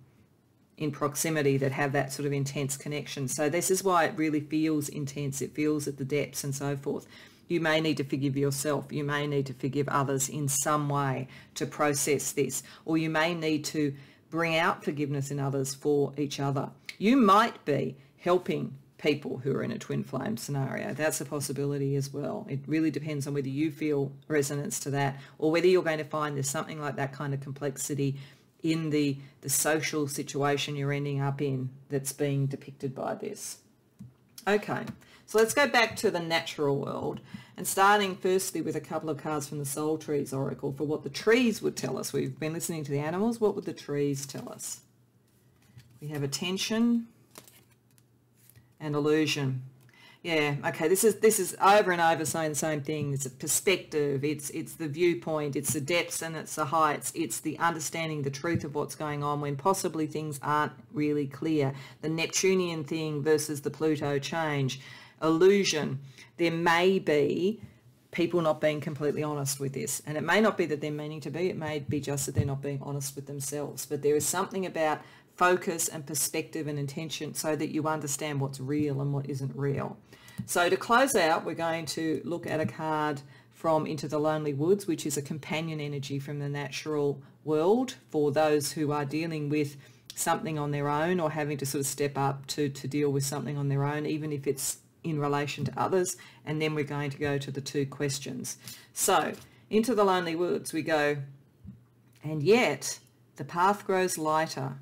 in proximity that have that sort of intense connection. So this is why it really feels intense. It feels at the depths and so forth. You may need to forgive yourself. You may need to forgive others in some way to process this, or you may need to bring out forgiveness in others for each other. You might be helping people who are in a twin flame scenario. That's a possibility as well. It really depends on whether you feel resonance to that, or whether you're going to find there's something like that kind of complexity in the social situation you're ending up in that's being depicted by this. Okay, so let's go back to the natural world, and starting firstly with a couple of cards from the Soul Trees Oracle for what the trees would tell us. We've been listening to the animals. What would the trees tell us? We have attention and illusion. Yeah, okay, this is over and over saying the same thing. It's a perspective, it's the viewpoint, it's the depths and it's the heights, it's the understanding the truth of what's going on when possibly things aren't really clear. The Neptunian thing versus the Pluto change. Illusion. There may be people not being completely honest with this, and it may not be that they're meaning to be, it may be just that they're not being honest with themselves, but there is something about focus and perspective and intention so that you understand what's real and what isn't real. So to close out, we're going to look at a card from Into the Lonely Woods, which is a companion energy from the natural world for those who are dealing with something on their own, or having to sort of step up to deal with something on their own, even if it's in relation to others. And then we're going to go to the two questions. So Into the Lonely Woods we go, and yet the path grows lighter.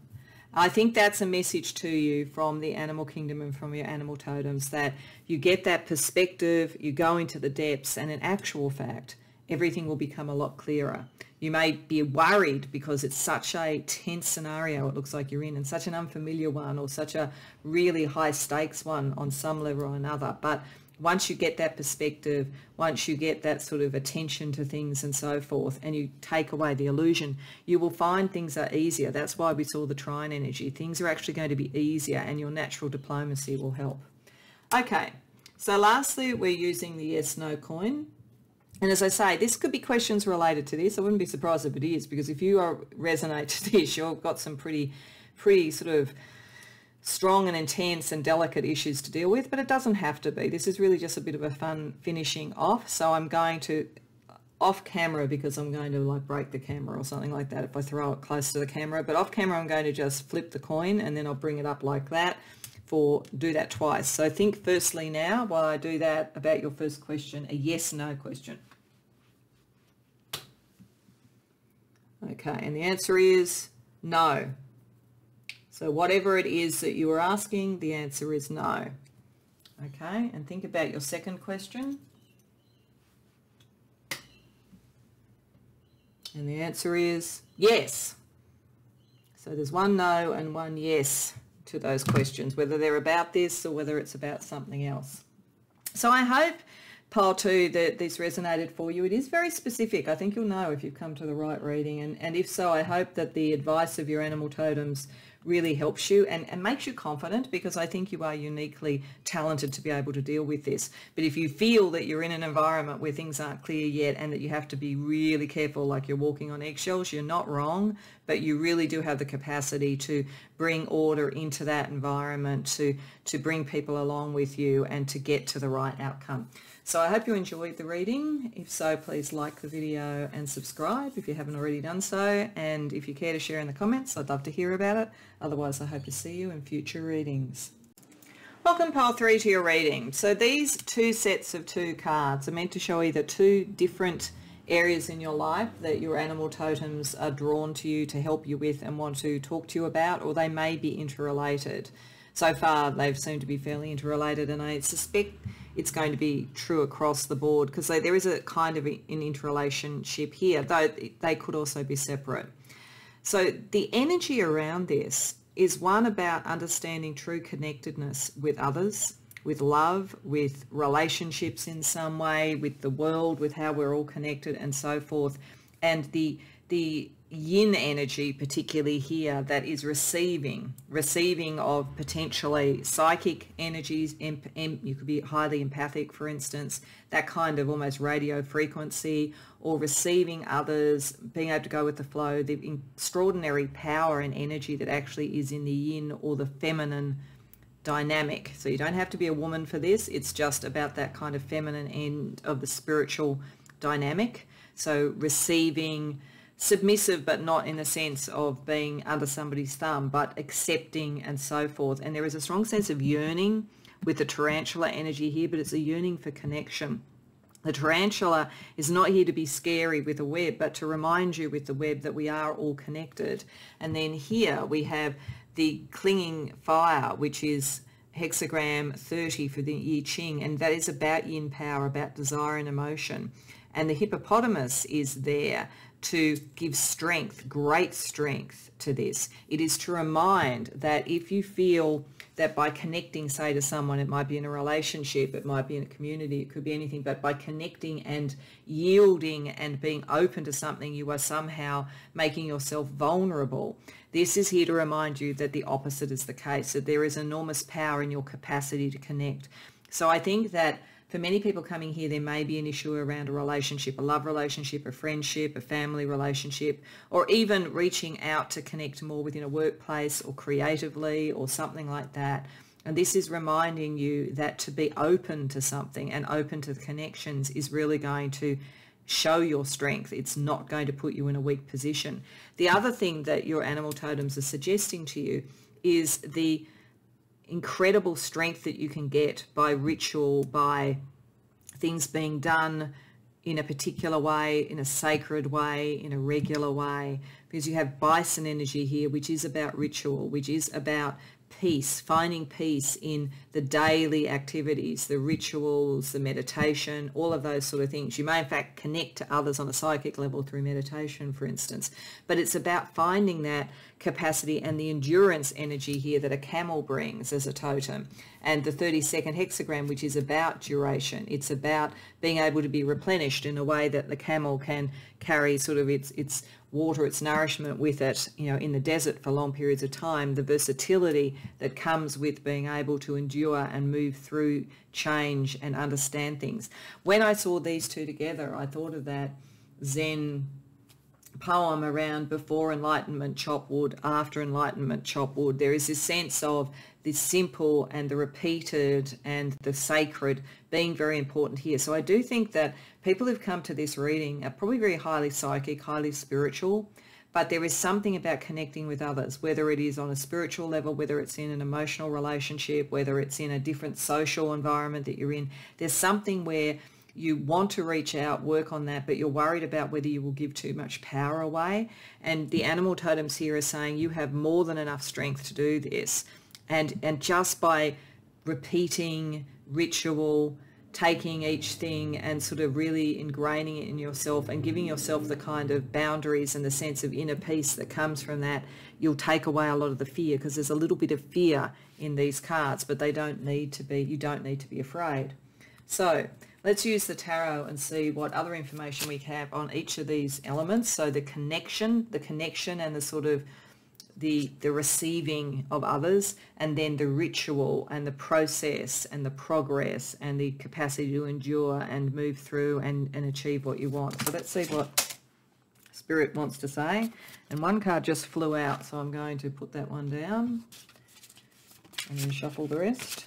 I think that's a message to you from the animal kingdom and from your animal totems, that you get that perspective, you go into the depths, and in actual fact, everything will become a lot clearer. You may be worried because it's such a tense scenario it looks like you're in, and such an unfamiliar one, or such a really high stakes one on some level or another. But once you get that perspective, once you get that sort of attention to things and so forth, and you take away the illusion, you will find things are easier. That's why we saw the trine energy. Things are actually going to be easier, and your natural diplomacy will help. Okay, so lastly, we're using the yes/no coin. And as I say, this could be questions related to this. I wouldn't be surprised if it is, because if you resonate to this, you've got some pretty sort of strong and intense and delicate issues to deal with, but it doesn't have to be. This is really just a bit of a fun finishing off. So I'm going to, off camera, because I'm going to like break the camera or something like that if I throw it close to the camera, but off camera I'm going to just flip the coin, and then I'll bring it up like that. Do that twice. So think firstly now, while I do that, about your first question, a yes/no question. Okay, and the answer is no. So whatever it is that you were asking, the answer is no. Okay, and think about your second question. And the answer is yes. So there's one no and one yes to those questions, whether they're about this or whether it's about something else. So I hope, pile 2, that this resonated for you. It is very specific. I think you'll know if you've come to the right reading. And if so, I hope that the advice of your animal totems really helps you and makes you confident, because I think you are uniquely talented to be able to deal with this. But if you feel that you're in an environment where things aren't clear yet and that you have to be really careful, like you're walking on eggshells, you're not wrong, but you really do have the capacity to bring order into that environment, to bring people along with you and to get to the right outcome. So I hope you enjoyed the reading. If so, please like the video and subscribe if you haven't already done so. And if you care to share in the comments, I'd love to hear about it. Otherwise, I hope to see you in future readings. Welcome, pile 3, to your reading. So these 2 sets of 2 cards are meant to show either 2 different areas in your life that your animal totems are drawn to you to help you with and want to talk to you about, or they may be interrelated. So far, they've seemed to be fairly interrelated, and I suspect it's going to be true across the board, because there is a kind of an interrelationship here, though they could also be separate. So the energy around this is one about understanding true connectedness with others, with love, with relationships in some way, with the world, with how we're all connected and so forth. And the yin energy particularly here, that is receiving of potentially psychic energies. You could be highly empathic, for instance, that kind of almost radio frequency, or receiving others, being able to go with the flow, the extraordinary power and energy that actually is in the yin or the feminine dynamic. So you don't have to be a woman for this. It's just about that kind of feminine end of the spiritual dynamic. So receiving, submissive, but not in the sense of being under somebody's thumb, but accepting and so forth. And there is a strong sense of yearning with the tarantula energy here, but it's a yearning for connection. The tarantula is not here to be scary with a web, but to remind you with the web that we are all connected. And then here we have the clinging fire, which is hexagram 30 for the I Ching, and that is about yin power, about desire and emotion. And the hippopotamus is there to give strength, great strength to this. It is to remind that if you feel that by connecting, say, to someone, it might be in a relationship, it might be in a community, it could be anything, but by connecting and yielding and being open to something, you are somehow making yourself vulnerable. This is here to remind you that the opposite is the case, that there is enormous power in your capacity to connect. So I think that for many people coming here, there may be an issue around a relationship, a love relationship, a friendship, a family relationship, or even reaching out to connect more within a workplace or creatively or something like that. And this is reminding you that to be open to something and open to the connections is really going to show your strength. It's not going to put you in a weak position. The other thing that your animal totems are suggesting to you is the incredible strength that you can get by ritual, by things being done in a particular way, in a sacred way, in a regular way, because you have bison energy here, which is about ritual, which is about peace, finding peace in the daily activities, the rituals, the meditation, all of those sort of things. You may in fact connect to others on a psychic level through meditation, for instance, but it's about finding that capacity and the endurance energy here that a camel brings as a totem, and the 32nd hexagram, which is about duration. It's about being able to be replenished in a way that the camel can carry sort of its water, its nourishment with it, you know, in the desert for long periods of time, the versatility that comes with being able to endure and move through change and understand things. When I saw these two together, I thought of that Zen poem around before enlightenment chop wood, after enlightenment chop wood. There is this sense of the simple and the repeated and the sacred being very important here. So I do think that people who've come to this reading are probably very highly psychic, highly spiritual, but there is something about connecting with others, whether it is on a spiritual level, whether it's in an emotional relationship, whether it's in a different social environment that you're in. There's something where you want to reach out, work on that, but you're worried about whether you will give too much power away. And the animal totems here are saying you have more than enough strength to do this. And just by repeating ritual, taking each thing and sort of really ingraining it in yourself and giving yourself the kind of boundaries and the sense of inner peace that comes from that, you'll take away a lot of the fear, because there's a little bit of fear in these cards, but they don't need to be, you don't need to be afraid. So let's use the tarot and see what other information we have on each of these elements. So the connection and the sort of the receiving of others, and then the ritual and the process and the progress and the capacity to endure and move through and achieve what you want. So let's see what Spirit wants to say. And one card just flew out, so I'm going to put that one down and then shuffle the rest.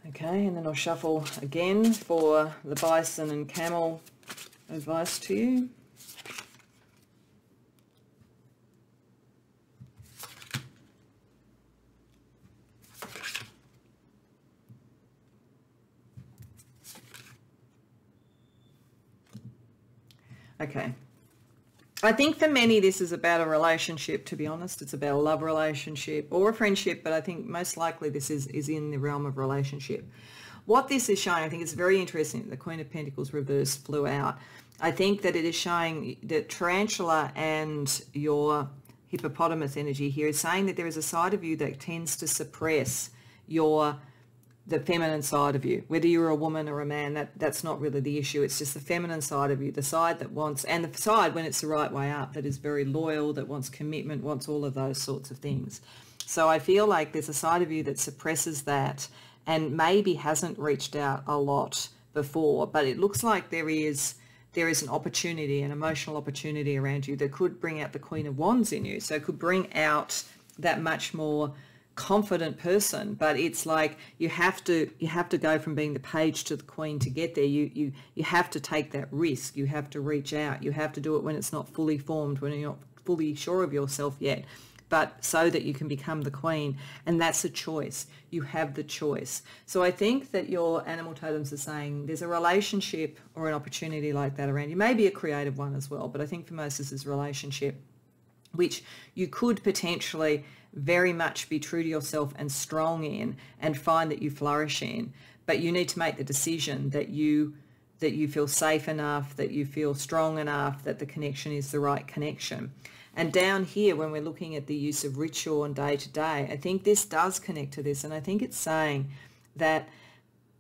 Okay, and then I'll shuffle again for the bison and camel advice to you. Okay. I think for many this is about a relationship, to be honest. It's about a love relationship or a friendship, but I think most likely this is in the realm of relationship. What this is showing, I think it's very interesting, the Queen of Pentacles reverse flew out. I think that it is showing that Tarantula and your hippopotamus energy here is saying that there is a side of you that tends to suppress the feminine side of you, whether you're a woman or a man. That's not really the issue. It's just the feminine side of you, the side that wants, and the side when it's the right way up, that is very loyal, that wants commitment, wants all of those sorts of things. So I feel like there's a side of you that suppresses that and maybe hasn't reached out a lot before, but it looks like there is an opportunity, an emotional opportunity around you that could bring out the Queen of Wands in you. So it could bring out that much more confident person, but it's like you have to go from being the page to the queen to get there. You have to take that risk. You have to reach out. You have to do it when it's not fully formed, when you're not fully sure of yourself yet, but so that you can become the queen. And that's a choice. You have the choice. So I think that your animal totems are saying there's a relationship or an opportunity like that around you. Maybe a creative one as well, but I think for most this is relationship, which you could potentially very much be true to yourself and strong in and find that you flourish in. But you need to make the decision that you feel safe enough, that you feel strong enough, that the connection is the right connection. And down here, when we're looking at the use of ritual and day to day, I think this does connect to this. And I think it's saying that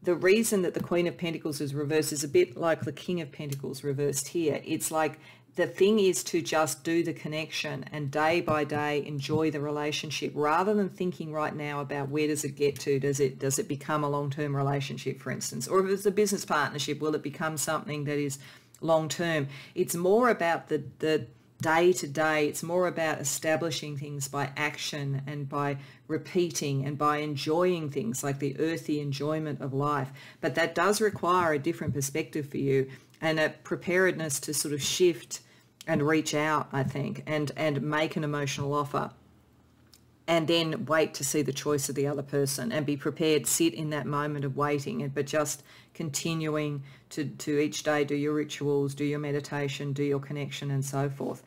the reason that the Queen of Pentacles is reversed is a bit like the King of Pentacles reversed here. It's like the thing is to just do the connection and day by day enjoy the relationship, rather than thinking right now about where does it get to. Does it become a long-term relationship, for instance? Or if it's a business partnership, will it become something that is long-term? It's more about the day to day. It's more about establishing things by action and by repeating and by enjoying things, like the earthy enjoyment of life. But that does require a different perspective for you and a preparedness to sort of shift and reach out, I think, and make an emotional offer. And then wait to see the choice of the other person and be prepared, sit in that moment of waiting, but just continuing to each day do your rituals, do your meditation, do your connection and so forth.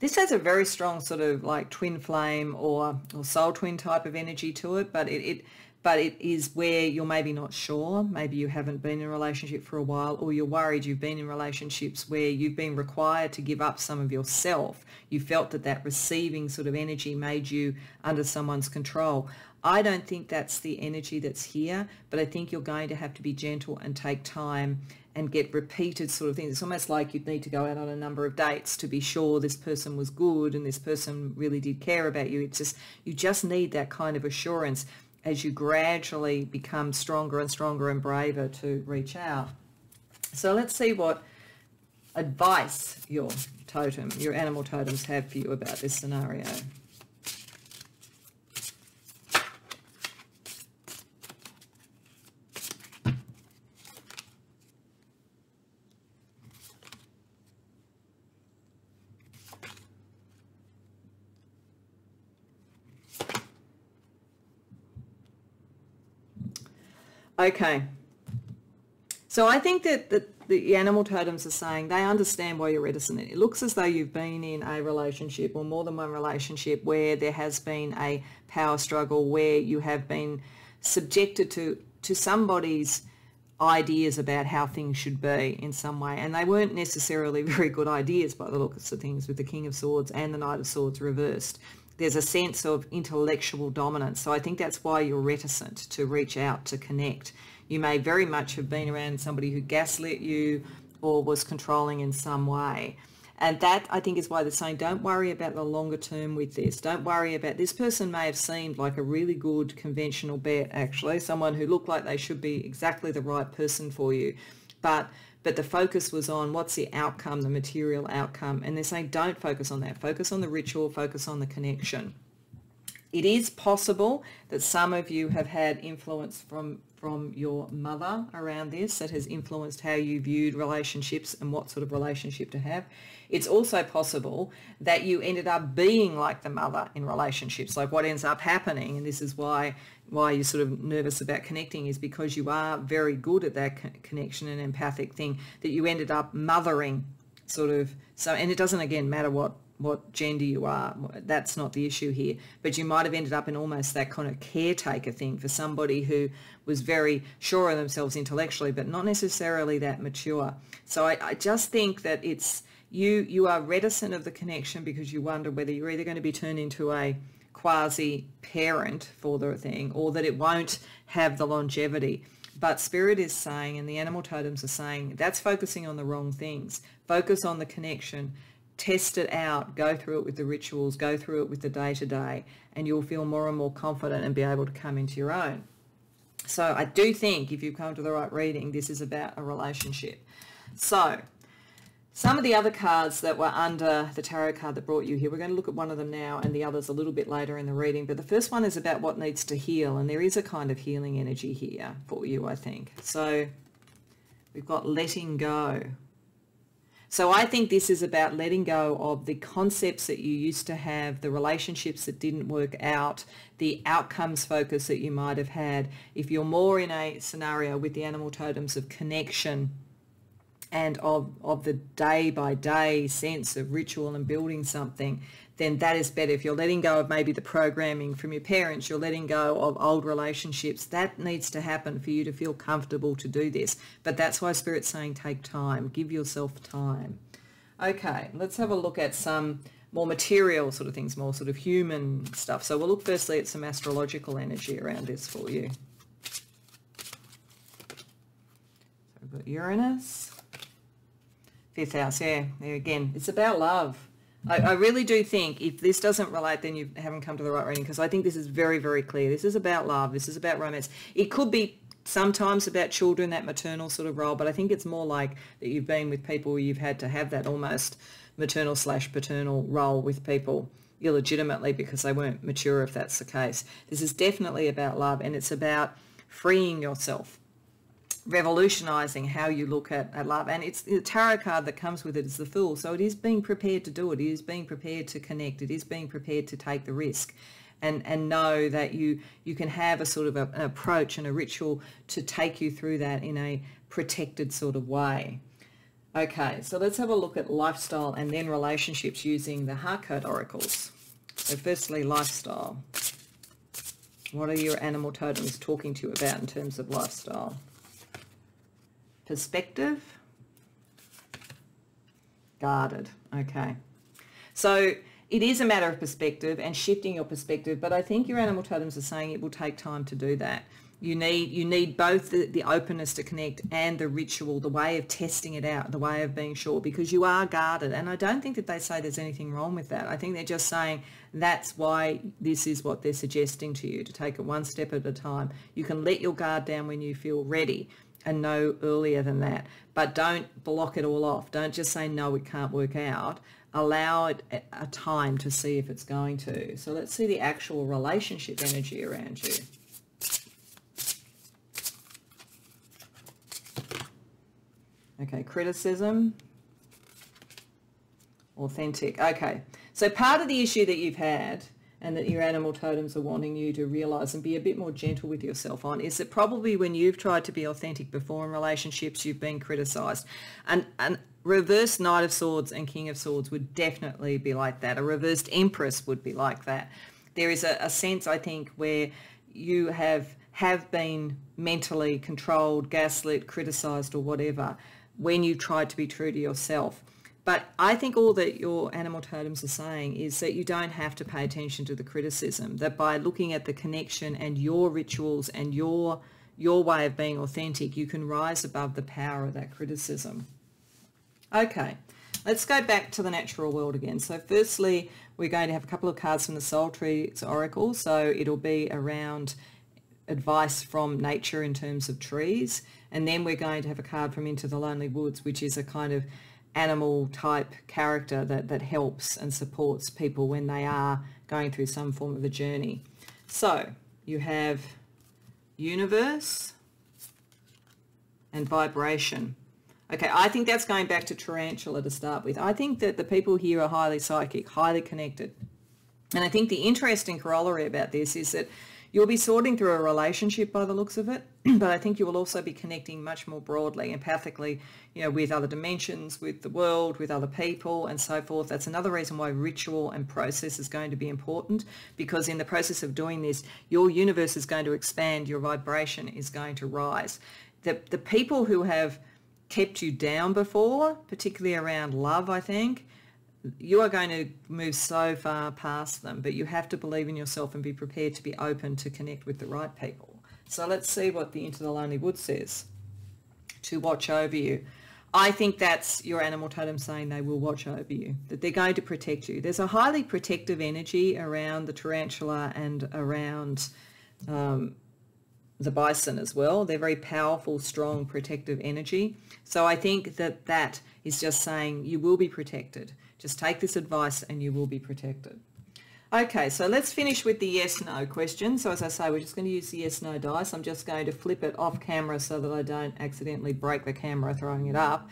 This has a very strong sort of like twin flame or soul twin type of energy to it, but it is where you're maybe not sure. Maybe you haven't been in a relationship for a while, or you're worried you've been in relationships where you've been required to give up some of yourself. You felt that receiving sort of energy made you under someone's control. I don't think that's the energy that's here, but I think you're going to have to be gentle and take time and get repeated sort of things. It's almost like you'd need to go out on a number of dates to be sure this person was good and this person really did care about you. It's just, you just need that kind of assurance as you gradually become stronger and stronger and braver to reach out. So let's see what advice your animal totems have for you about this scenario. Okay, so I think that the animal totems are saying they understand why you're reticent. It looks as though you've been in a relationship or more than one relationship where there has been a power struggle, where you have been subjected to somebody's ideas about how things should be in some way, and they weren't necessarily very good ideas by the looks of things, with the King of Swords and the Knight of Swords reversed. There's a sense of intellectual dominance. So I think that's why you're reticent to reach out, to connect. You may very much have been around somebody who gaslit you or was controlling in some way. And that, I think, is why they're saying, don't worry about the longer term with this. Don't worry about, this person may have seemed like a really good conventional bet, actually, someone who looked like they should be exactly the right person for you. But the focus was on what's the outcome, the material outcome. And they're saying, don't focus on that. Focus on the ritual, focus on the connection. It is possible that some of you have had influence from your mother around this, that has influenced how you viewed relationships and what sort of relationship to have. It's also possible that you ended up being like the mother in relationships. Like what ends up happening, and this is why you're sort of nervous about connecting, is because you are very good at that connection and empathic thing, that you ended up mothering sort of. So, and it doesn't, again, matter what gender you are, that's not the issue here, but you might have ended up in almost that kind of caretaker thing for somebody who was very sure of themselves intellectually but not necessarily that mature. So I just think that it's you are reticent of the connection because you wonder whether you're either going to be turned into a quasi parent for the thing, or that it won't have the longevity. But Spirit is saying, and the animal totems are saying, that's focusing on the wrong things. Focus on the connection. Test it out, go through it with the rituals, go through it with the day-to-day, and you'll feel more and more confident and be able to come into your own. So I do think, if you've come to the right reading, this is about a relationship. So some of the other cards that were under the tarot card that brought you here, we're going to look at one of them now and the others a little bit later in the reading. But the first one is about what needs to heal, and there is a kind of healing energy here for you, I think. So we've got letting go. So I think this is about letting go of the concepts that you used to have, the relationships that didn't work out, the outcomes focus that you might have had. If you're more in a scenario with the animal totems of connection and of the day-by-day sense of ritual and building something, then that is better. If you're letting go of maybe the programming from your parents, you're letting go of old relationships, that needs to happen for you to feel comfortable to do this. But that's why Spirit's saying take time, give yourself time. Okay, let's have a look at some more material sort of things, more sort of human stuff. So we'll look firstly at some astrological energy around this for you. So we've got Uranus. 5th house, yeah, there again, it's about love. I really do think if this doesn't relate, then you haven't come to the right reading, because I think this is very, very clear. This is about love. This is about romance. It could be sometimes about children, that maternal sort of role, but I think it's more like that you've been with people where you've had to have that almost maternal / paternal role with people illegitimately because they weren't mature, if that's the case. This is definitely about love, and it's about freeing yourself, revolutionizing how you look at love. And it's the tarot card that comes with it is the Fool. So it is being prepared to do it. It is being prepared to connect. It is being prepared to take the risk and know that you can have a sort of an approach and a ritual to take you through that in a protected sort of way. Okay, so let's have a look at lifestyle and then relationships using the Heart Code Oracles. So firstly, lifestyle. What are your animal totems talking to you about in terms of lifestyle? Perspective. Guarded. Okay. So it is a matter of perspective and shifting your perspective, but I think your animal totems are saying it will take time to do that. You need both the openness to connect and the ritual, the way of testing it out, the way of being sure, because you are guarded. And I don't think that they say there's anything wrong with that. I think they're just saying that's why this is what they're suggesting to you, to take it one step at a time. You can let your guard down when you feel ready and no earlier than that, but don't block it all off. Don't just say, no, it can't work out. Allow it a time to see if it's going to. So let's see the actual relationship energy around you. Okay, criticism, authentic. Okay, so part of the issue that you've had and that your animal totems are wanting you to realise and be a bit more gentle with yourself on is that probably when you've tried to be authentic before in relationships, you've been criticised. And reversed Knight of Swords and King of Swords would definitely be like that. A reversed Empress would be like that. There is a sense, I think, where you have been mentally controlled, gaslit, criticised or whatever when you tried to be true to yourself. But I think all that your animal totems are saying is that you don't have to pay attention to the criticism, that by looking at the connection and your rituals and your way of being authentic, you can rise above the power of that criticism. Okay, let's go back to the natural world again. So firstly, we're going to have a couple of cards from the Soul Trees Oracle. So it'll be around advice from nature in terms of trees. And then we're going to have a card from Into the Lonely Woods, which is a kind of animal type character that helps and supports people when they are going through some form of a journey. So you have universe and vibration. Okay, I think that's going back to tarantula to start with. I think that the people here are highly psychic, highly connected. And I think the interesting corollary about this is that you'll be sorting through a relationship by the looks of it, but I think you will also be connecting much more broadly, empathically, with other dimensions, with the world, with other people and so forth. That's another reason why ritual and process is going to be important, because in the process of doing this, your universe is going to expand, your vibration is going to rise. The people who have kept you down before, particularly around love, I think, you are going to move so far past them, but you have to believe in yourself and be prepared to be open to connect with the right people. So let's see what the Into the Lonely Woods says. To watch over you. I think that's your animal totem saying they will watch over you, that they're going to protect you. There's a highly protective energy around the tarantula and around the bison as well. They're very powerful, strong, protective energy. So I think that is just saying you will be protected. Just take this advice and you will be protected. Okay, so let's finish with the yes-no question. So as I say, we're just going to use the yes-no dice. I'm just going to flip it off camera so that I don't accidentally break the camera throwing it up.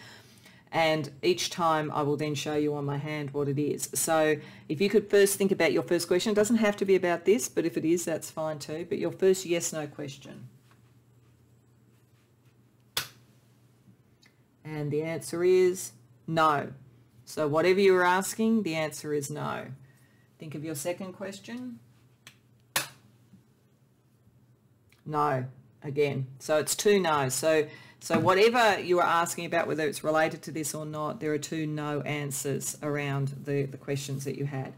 And each time I will then show you on my hand what it is. So if you could first think about your first question. It doesn't have to be about this, but if it is, that's fine too. But your first yes-no question. And the answer is no. So whatever you were asking, the answer is no. Think of your second question. No, again. So it's two no's. So whatever you were asking about, whether it's related to this or not, there are two no answers around the questions that you had.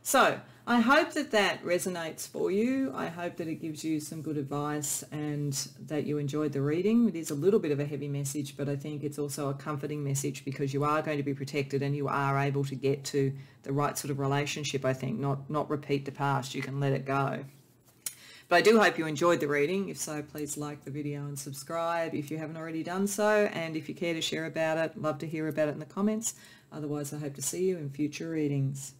So I hope that resonates for you. I hope that it gives you some good advice and that you enjoyed the reading. It is a little bit of a heavy message, but I think it's also a comforting message because you are going to be protected and you are able to get to the right sort of relationship, I think, not repeat the past. You can let it go. But I do hope you enjoyed the reading. If so, please like the video and subscribe if you haven't already done so. And if you care to share about it, love to hear about it in the comments. Otherwise, I hope to see you in future readings.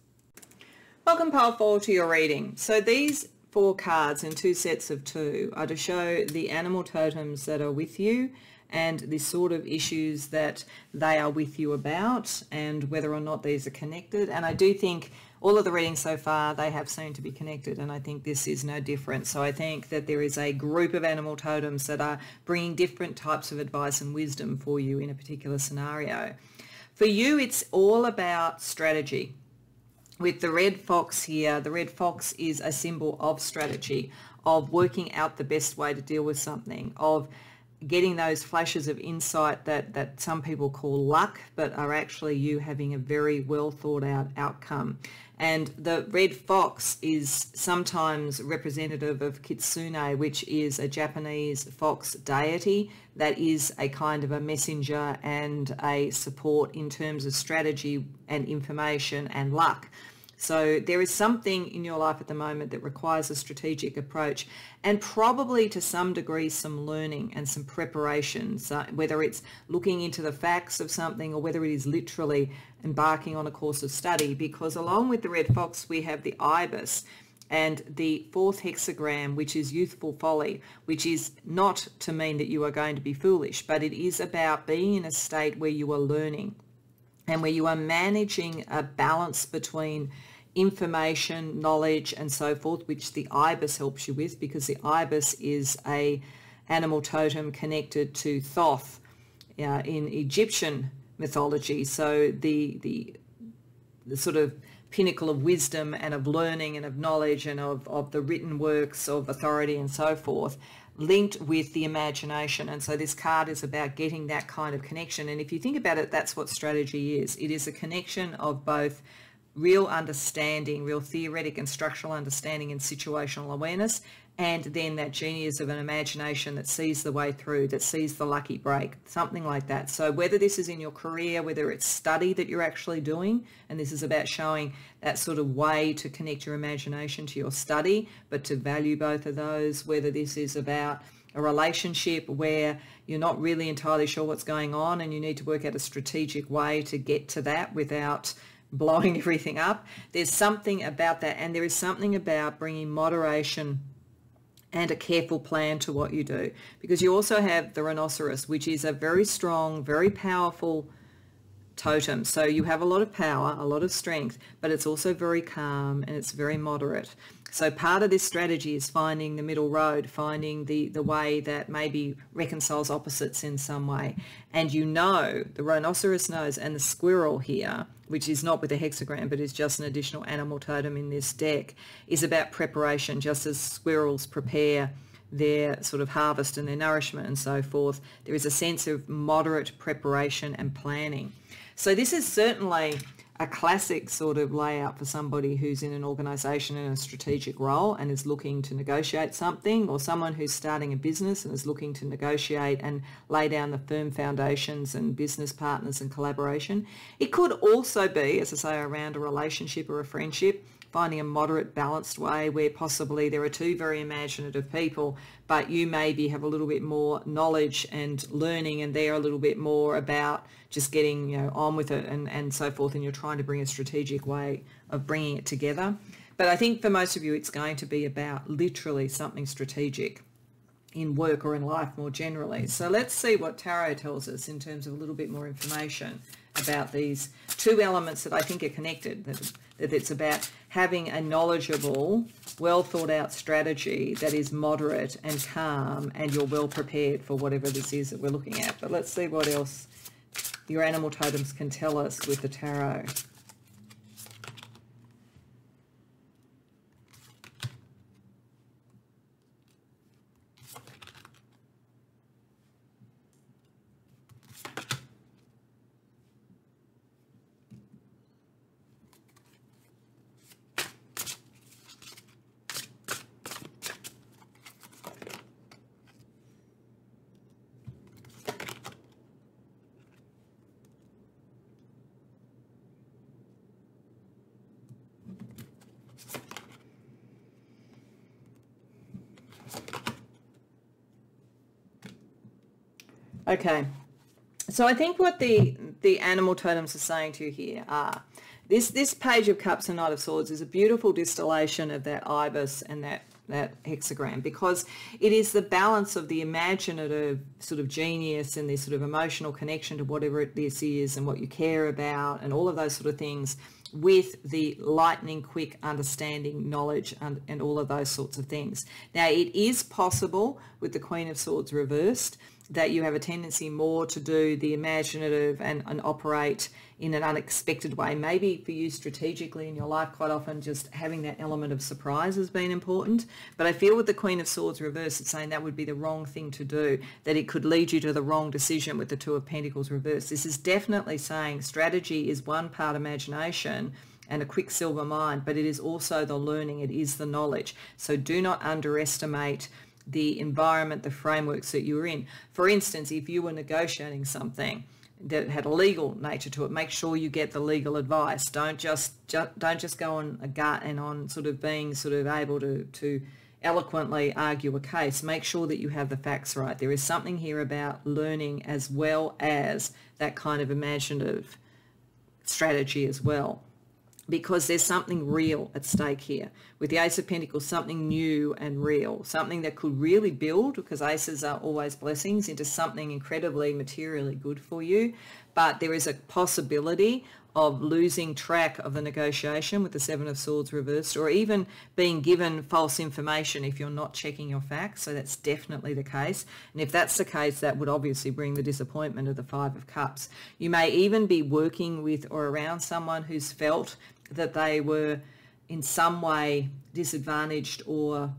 Welcome, Pile 4, to your reading. So these 4 cards in 2 sets of 2 are to show the animal totems that are with you and the sort of issues that they are with you about and whether or not these are connected. And I do think all of the readings so far, they have seemed to be connected, and I think this is no different. So I think that there is a group of animal totems that are bringing different types of advice and wisdom for you in a particular scenario. For you, it's all about strategy. With the red fox here, the red fox is a symbol of strategy, of working out the best way to deal with something, of getting those flashes of insight that some people call luck, but are actually you having a very well thought out outcome. And the red fox is sometimes representative of Kitsune, which is a Japanese fox deity that is a kind of a messenger and a support in terms of strategy and information and luck. So there is something in your life at the moment that requires a strategic approach and probably to some degree some learning and some preparation, so whether it's looking into the facts of something or whether it is literally embarking on a course of study, because along with the red fox we have the ibis and the 4th hexagram, which is youthful folly, which is not to mean that you are going to be foolish, but it is about being in a state where you are learning and where you are managing a balance between information, knowledge and so forth, which the ibis helps you with, because the ibis is a animal totem connected to Thoth in Egyptian mythology. So the sort of pinnacle of wisdom and of learning and of knowledge and of the written works of authority and so forth, linked with the imagination. And so this card is about getting that kind of connection. And if you think about it, that's what strategy is. It is a connection of both real understanding, real theoretic and structural understanding and situational awareness, and then that genius of an imagination that sees the way through, that sees the lucky break, something like that. So whether this is in your career, whether it's study that you're actually doing, and this is about showing that sort of way to connect your imagination to your study, but to value both of those, whether this is about a relationship where you're not really entirely sure what's going on and you need to work out a strategic way to get to that without blowing everything up. There's something about that, and there is something about bringing moderation and a careful plan to what you do, because you also have the rhinoceros, which is a very strong, very powerful totem. So you have a lot of power, a lot of strength, but it's also very calm and it's very moderate. So part of this strategy is finding the middle road, finding the way that maybe reconciles opposites in some way. And you know, the rhinoceros knows, and the squirrel here, which is not with a hexagram but is just an additional animal totem in this deck, is about preparation. Just as squirrels prepare their sort of harvest and their nourishment and so forth, there is a sense of moderate preparation and planning. So this is certainly a classic sort of layout for somebody who's in an organisation in a strategic role and is looking to negotiate something, or someone who's starting a business and is looking to negotiate and lay down the firm foundations and business partners and collaboration. It could also be, as I say, around a relationship or a friendship, finding a moderate, balanced way where possibly there are 2 very imaginative people, but you maybe have a little bit more knowledge and learning and they're a little bit more about just getting on with it and so forth, and you're trying to bring a strategic way of bringing it together. But I think for most of you it's going to be about literally something strategic in work or in life more generally. So let's see what tarot tells us in terms of a little bit more information about these 2 elements that I think are connected, that it's about having a knowledgeable, well thought out strategy that is moderate and calm, and you're well prepared for whatever this is that we're looking at. But let's see what else your animal totems can tell us with the tarot. Okay. So I think what the animal totems are saying to you here are, this Page of Cups and Knight of Swords is a beautiful distillation of that ibis and that hexagram, because it is the balance of the imaginative sort of genius and this sort of emotional connection to whatever this is and what you care about and all of those sort of things, with the lightning quick understanding, knowledge, and all of those sorts of things. Now, it is possible with the Queen of Swords reversed that you have a tendency more to do the imaginative and operate in an unexpected way. Maybe for you strategically in your life, quite often just having that element of surprise has been important. But I feel with the Queen of Swords reversed, it's saying that would be the wrong thing to do, that it could lead you to the wrong decision with the Two of Pentacles reversed. This is definitely saying strategy is one part imagination and a quicksilver mind, but it is also the learning, it is the knowledge. So do not underestimate the environment, the frameworks that you're in. For instance, if you were negotiating something that had a legal nature to it, make sure you get the legal advice. Don't just go on a gut and on sort of being sort of able to eloquently argue a case. Make sure that you have the facts right. There is something here about learning as well as that kind of imaginative strategy as well, because there's something real at stake here. With the Ace of Pentacles, something new and real, something that could really build, because aces are always blessings, into something incredibly materially good for you. But there is a possibility of losing track of the negotiation with the Seven of Swords reversed, or even being given false information if you're not checking your facts. So that's definitely the case. And if that's the case, that would obviously bring the disappointment of the Five of Cups. You may even be working with or around someone who's felt that they were in some way disadvantaged or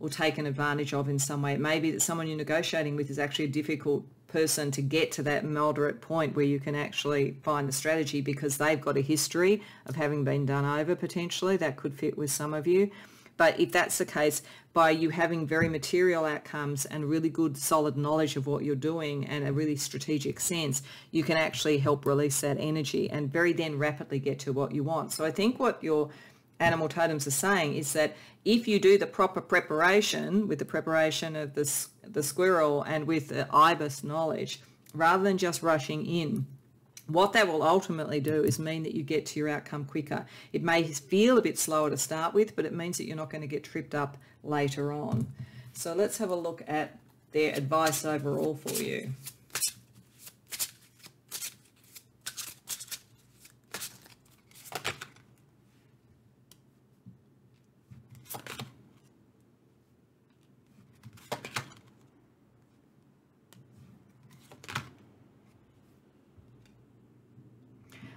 taken advantage of in some way. It may be that someone you're negotiating with is actually a difficult person to get to that moderate point where you can actually find the strategy, because they've got a history of having been done over potentially. That could fit with some of you. But if that's the case, by you having very material outcomes and really good solid knowledge of what you're doing and a really strategic sense, you can actually help release that energy and very then rapidly get to what you want. So I think what your animal totems are saying is that if you do the proper preparation, with the preparation of the squirrel and with the ibis knowledge, rather than just rushing in, what that will ultimately do is mean that you get to your outcome quicker. It may feel a bit slower to start with, but it means that you're not going to get tripped up later on. So let's have a look at their advice overall for you.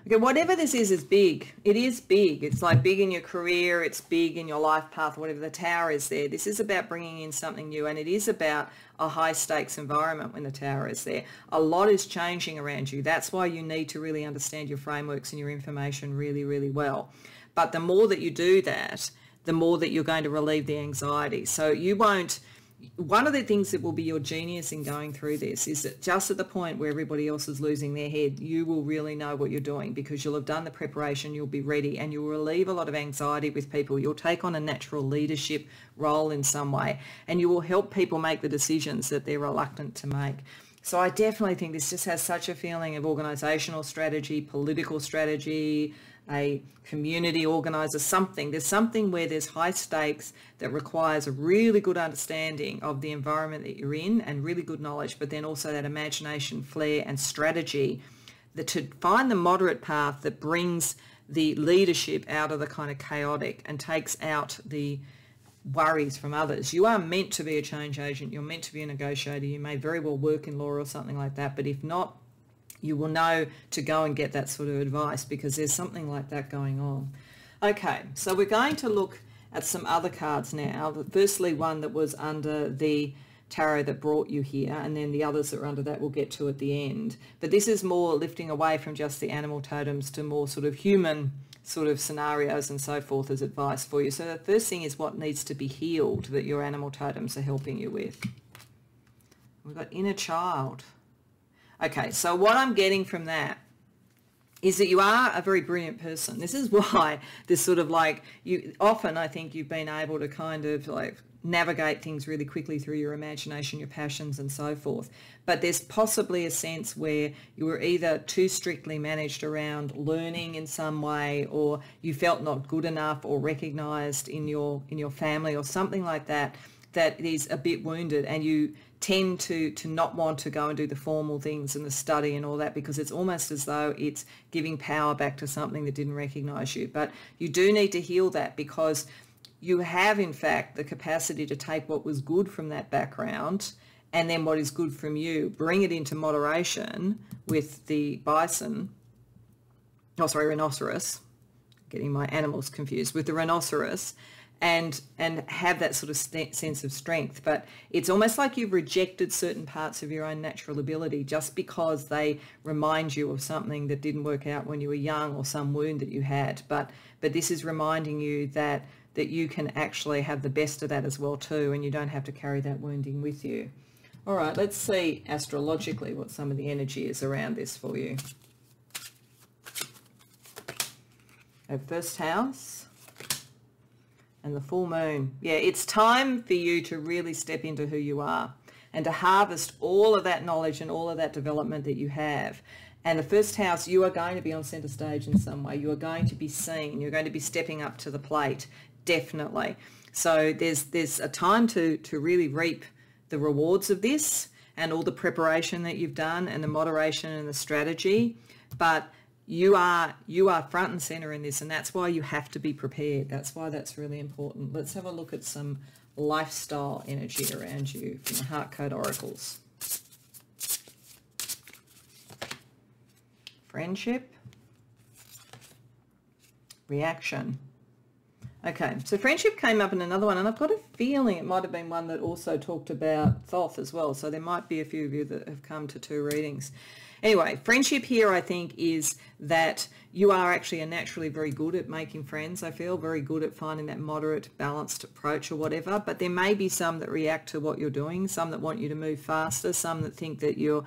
Okay, whatever this is big. It is big. It's like big in your career. It's big in your life path, whatever the tower is there. This is about bringing in something new, and it is about a high stakes environment when the tower is there. A lot is changing around you. That's why you need to really understand your frameworks and your information really, really well. But the more that you do that, the more that you're going to relieve the anxiety. So you won't... One of the things that will be your genius in going through this is that just at the point where everybody else is losing their head, you will really know what you're doing, because you'll have done the preparation, you'll be ready, and you'll relieve a lot of anxiety with people. You'll take on a natural leadership role in some way, and you will help people make the decisions that they're reluctant to make. So I definitely think this just has such a feeling of organisational strategy, political strategy, a community organizer, something. There's something where there's high stakes that requires a really good understanding of the environment that you're in and really good knowledge, but then also that imagination, flair and strategy, that to find the moderate path that brings the leadership out of the kind of chaotic and takes out the worries from others. You are meant to be a change agent. You're meant to be a negotiator. You may very well work in law or something like that, but if not, you will know to go and get that sort of advice, because there's something like that going on. Okay, so we're going to look at some other cards now. Firstly, one that was under the tarot that brought you here, and then the others that are under that we'll get to at the end. But this is more lifting away from just the animal totems to more sort of human sort of scenarios and so forth as advice for you. So the first thing is what needs to be healed that your animal totems are helping you with. We've got inner child. Okay, so what I'm getting from that is that you are a very brilliant person. This is why this sort of like, you often, I think you've been able to kind of like navigate things really quickly through your imagination, your passions and so forth. But there's possibly a sense where you were either too strictly managed around learning in some way, or you felt not good enough or recognized in your family or something like that, that is a bit wounded, and you tend to not want to go and do the formal things and the study and all that, because it's almost as though it's giving power back to something that didn't recognize you. But you do need to heal that, because you have in fact the capacity to take what was good from that background and then what is good from you, bring it into moderation with the rhinoceros, getting my animals confused, with the rhinoceros, and have that sort of sense of strength. But it's almost like you've rejected certain parts of your own natural ability just because they remind you of something that didn't work out when you were young, or some wound that you had. But this is reminding you that you can actually have the best of that as well too, and you don't have to carry that wounding with you. All right, let's see astrologically what some of the energy is around this for you. Our first house and the full moon. Yeah, it's time for you to really step into who you are and to harvest all of that knowledge and all of that development that you have. And the first house, you are going to be on center stage in some way. You are going to be seen. You're going to be stepping up to the plate, definitely. So there's a time to really reap the rewards of this and all the preparation that you've done and the moderation and the strategy. But you are front and center in this, and that's why you have to be prepared. That's why that's really important. Let's have a look at some lifestyle energy around you from the Heart Code Oracles. Friendship, reaction. Okay, so friendship came up in another one, and I've got a feeling it might have been one that also talked about Thoth as well. So there might be a few of you that have come to 2 readings. Anyway, friendship here, I think, is that you are actually naturally very good at making friends. I feel very good at finding that moderate, balanced approach or whatever. But there may be some that react to what you're doing, some that want you to move faster, some that think that you're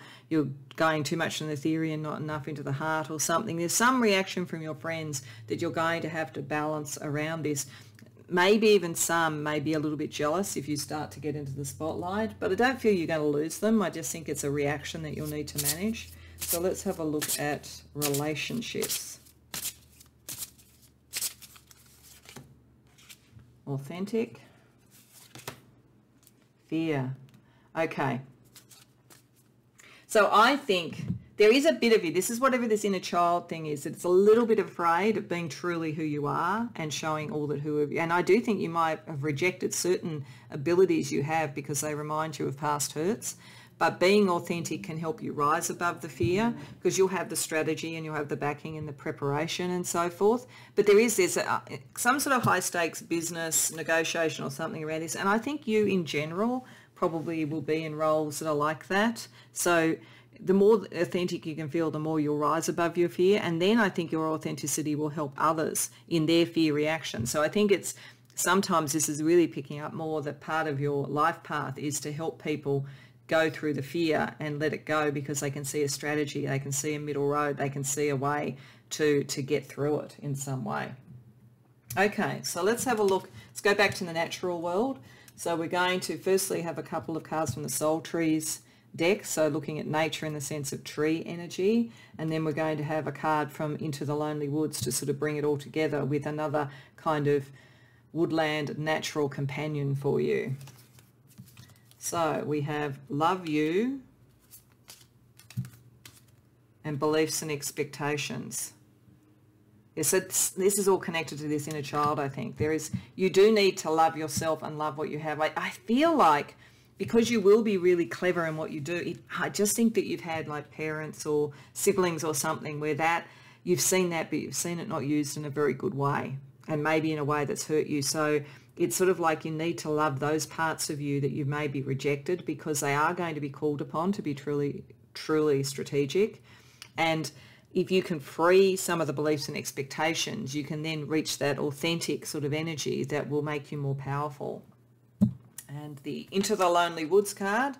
going too much in the theory and not enough into the heart or something. There's some reaction from your friends that you're going to have to balance around this. Maybe even some may be a little bit jealous if you start to get into the spotlight, but I don't feel you're going to lose them. I just think it's a reaction that you'll need to manage. So let's have a look at relationships. Authentic. Fear. Okay. So I think there is a bit of you, this is whatever this inner child thing is, it's a little bit afraid of being truly who you are and showing all that who of you. And I do think you might have rejected certain abilities you have because they remind you of past hurts. But being authentic can help you rise above the fear, because you'll have the strategy and you'll have the backing and the preparation and so forth. But there's some sort of high stakes business negotiation or something around this. And I think you in general probably will be in roles that are like that. So the more authentic you can feel, the more you'll rise above your fear. And then I think your authenticity will help others in their fear reaction. So I think sometimes this is really picking up more that part of your life path is to help people go through the fear and let it go, because they can see a strategy, they can see a middle road, they can see a way to get through it in some way. Okay, so let's have a look. Let's go back to the natural world. So we're going to firstly have a couple of cards from the Soul Trees deck, so looking at nature in the sense of tree energy, and then we're going to have a card from Into the Lonely Woods to sort of bring it all together with another kind of woodland natural companion for you. So we have love you and beliefs and expectations. Yes, this is all connected to this inner child, I think. You do need to love yourself and love what you have. I feel like because you will be really clever in what you do, I just think that you've had like parents or siblings or something where you've seen that, but you've seen it not used in a very good way, and maybe in a way that's hurt you. So it's sort of like you need to love those parts of you that you may be rejected, because they are going to be called upon to be truly, truly strategic. And if you can free some of the beliefs and expectations, you can then reach that authentic sort of energy that will make you more powerful. And the Into the Lonely Woods card,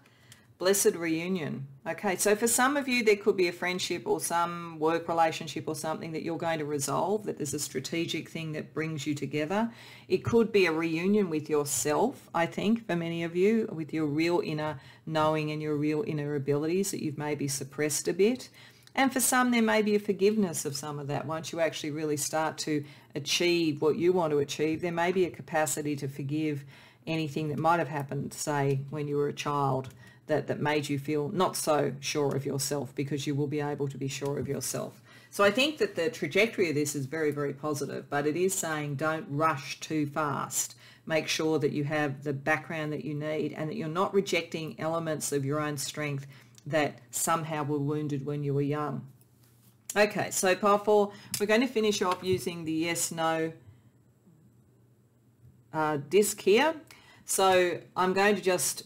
blessed reunion. Okay, so for some of you, there could be a friendship or some work relationship or something that you're going to resolve, that there's a strategic thing that brings you together. It could be a reunion with yourself, I think, for many of you, with your real inner knowing and your real inner abilities that you've maybe suppressed a bit. And for some, there may be a forgiveness of some of that. Once you actually really start to achieve what you want to achieve, there may be a capacity to forgive anything that might have happened, say, when you were a child, that made you feel not so sure of yourself, because you will be able to be sure of yourself. So I think that the trajectory of this is very, very positive, but it is saying don't rush too fast. Make sure that you have the background that you need and that you're not rejecting elements of your own strength that somehow were wounded when you were young. Okay, so pile 4, we're going to finish off using the yes-no disc here. So I'm going to just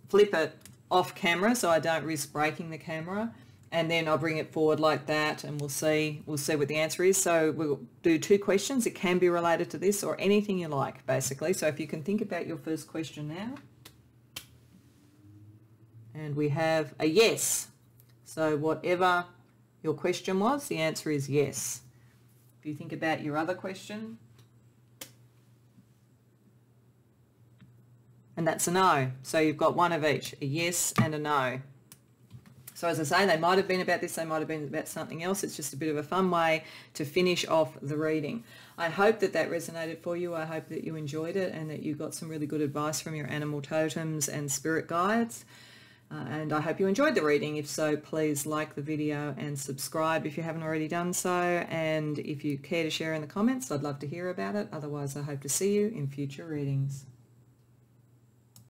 flip it off camera so I don't risk breaking the camera, and then I'll bring it forward like that, and we'll see what the answer is. So we'll do 2 questions. It can be related to this or anything you like, basically. So if you can think about your first question now. And we have a yes. So whatever your question was, the answer is yes. If you think about your other question, and that's a no. So you've got one of each, a yes and a no. So as I say, they might have been about this, they might have been about something else. It's just a bit of a fun way to finish off the reading. I hope that that resonated for you. I hope that you enjoyed it and that you got some really good advice from your animal totems and spirit guides. And I hope you enjoyed the reading. If so, please like the video and subscribe if you haven't already done so. And if you care to share in the comments, I'd love to hear about it. Otherwise, I hope to see you in future readings.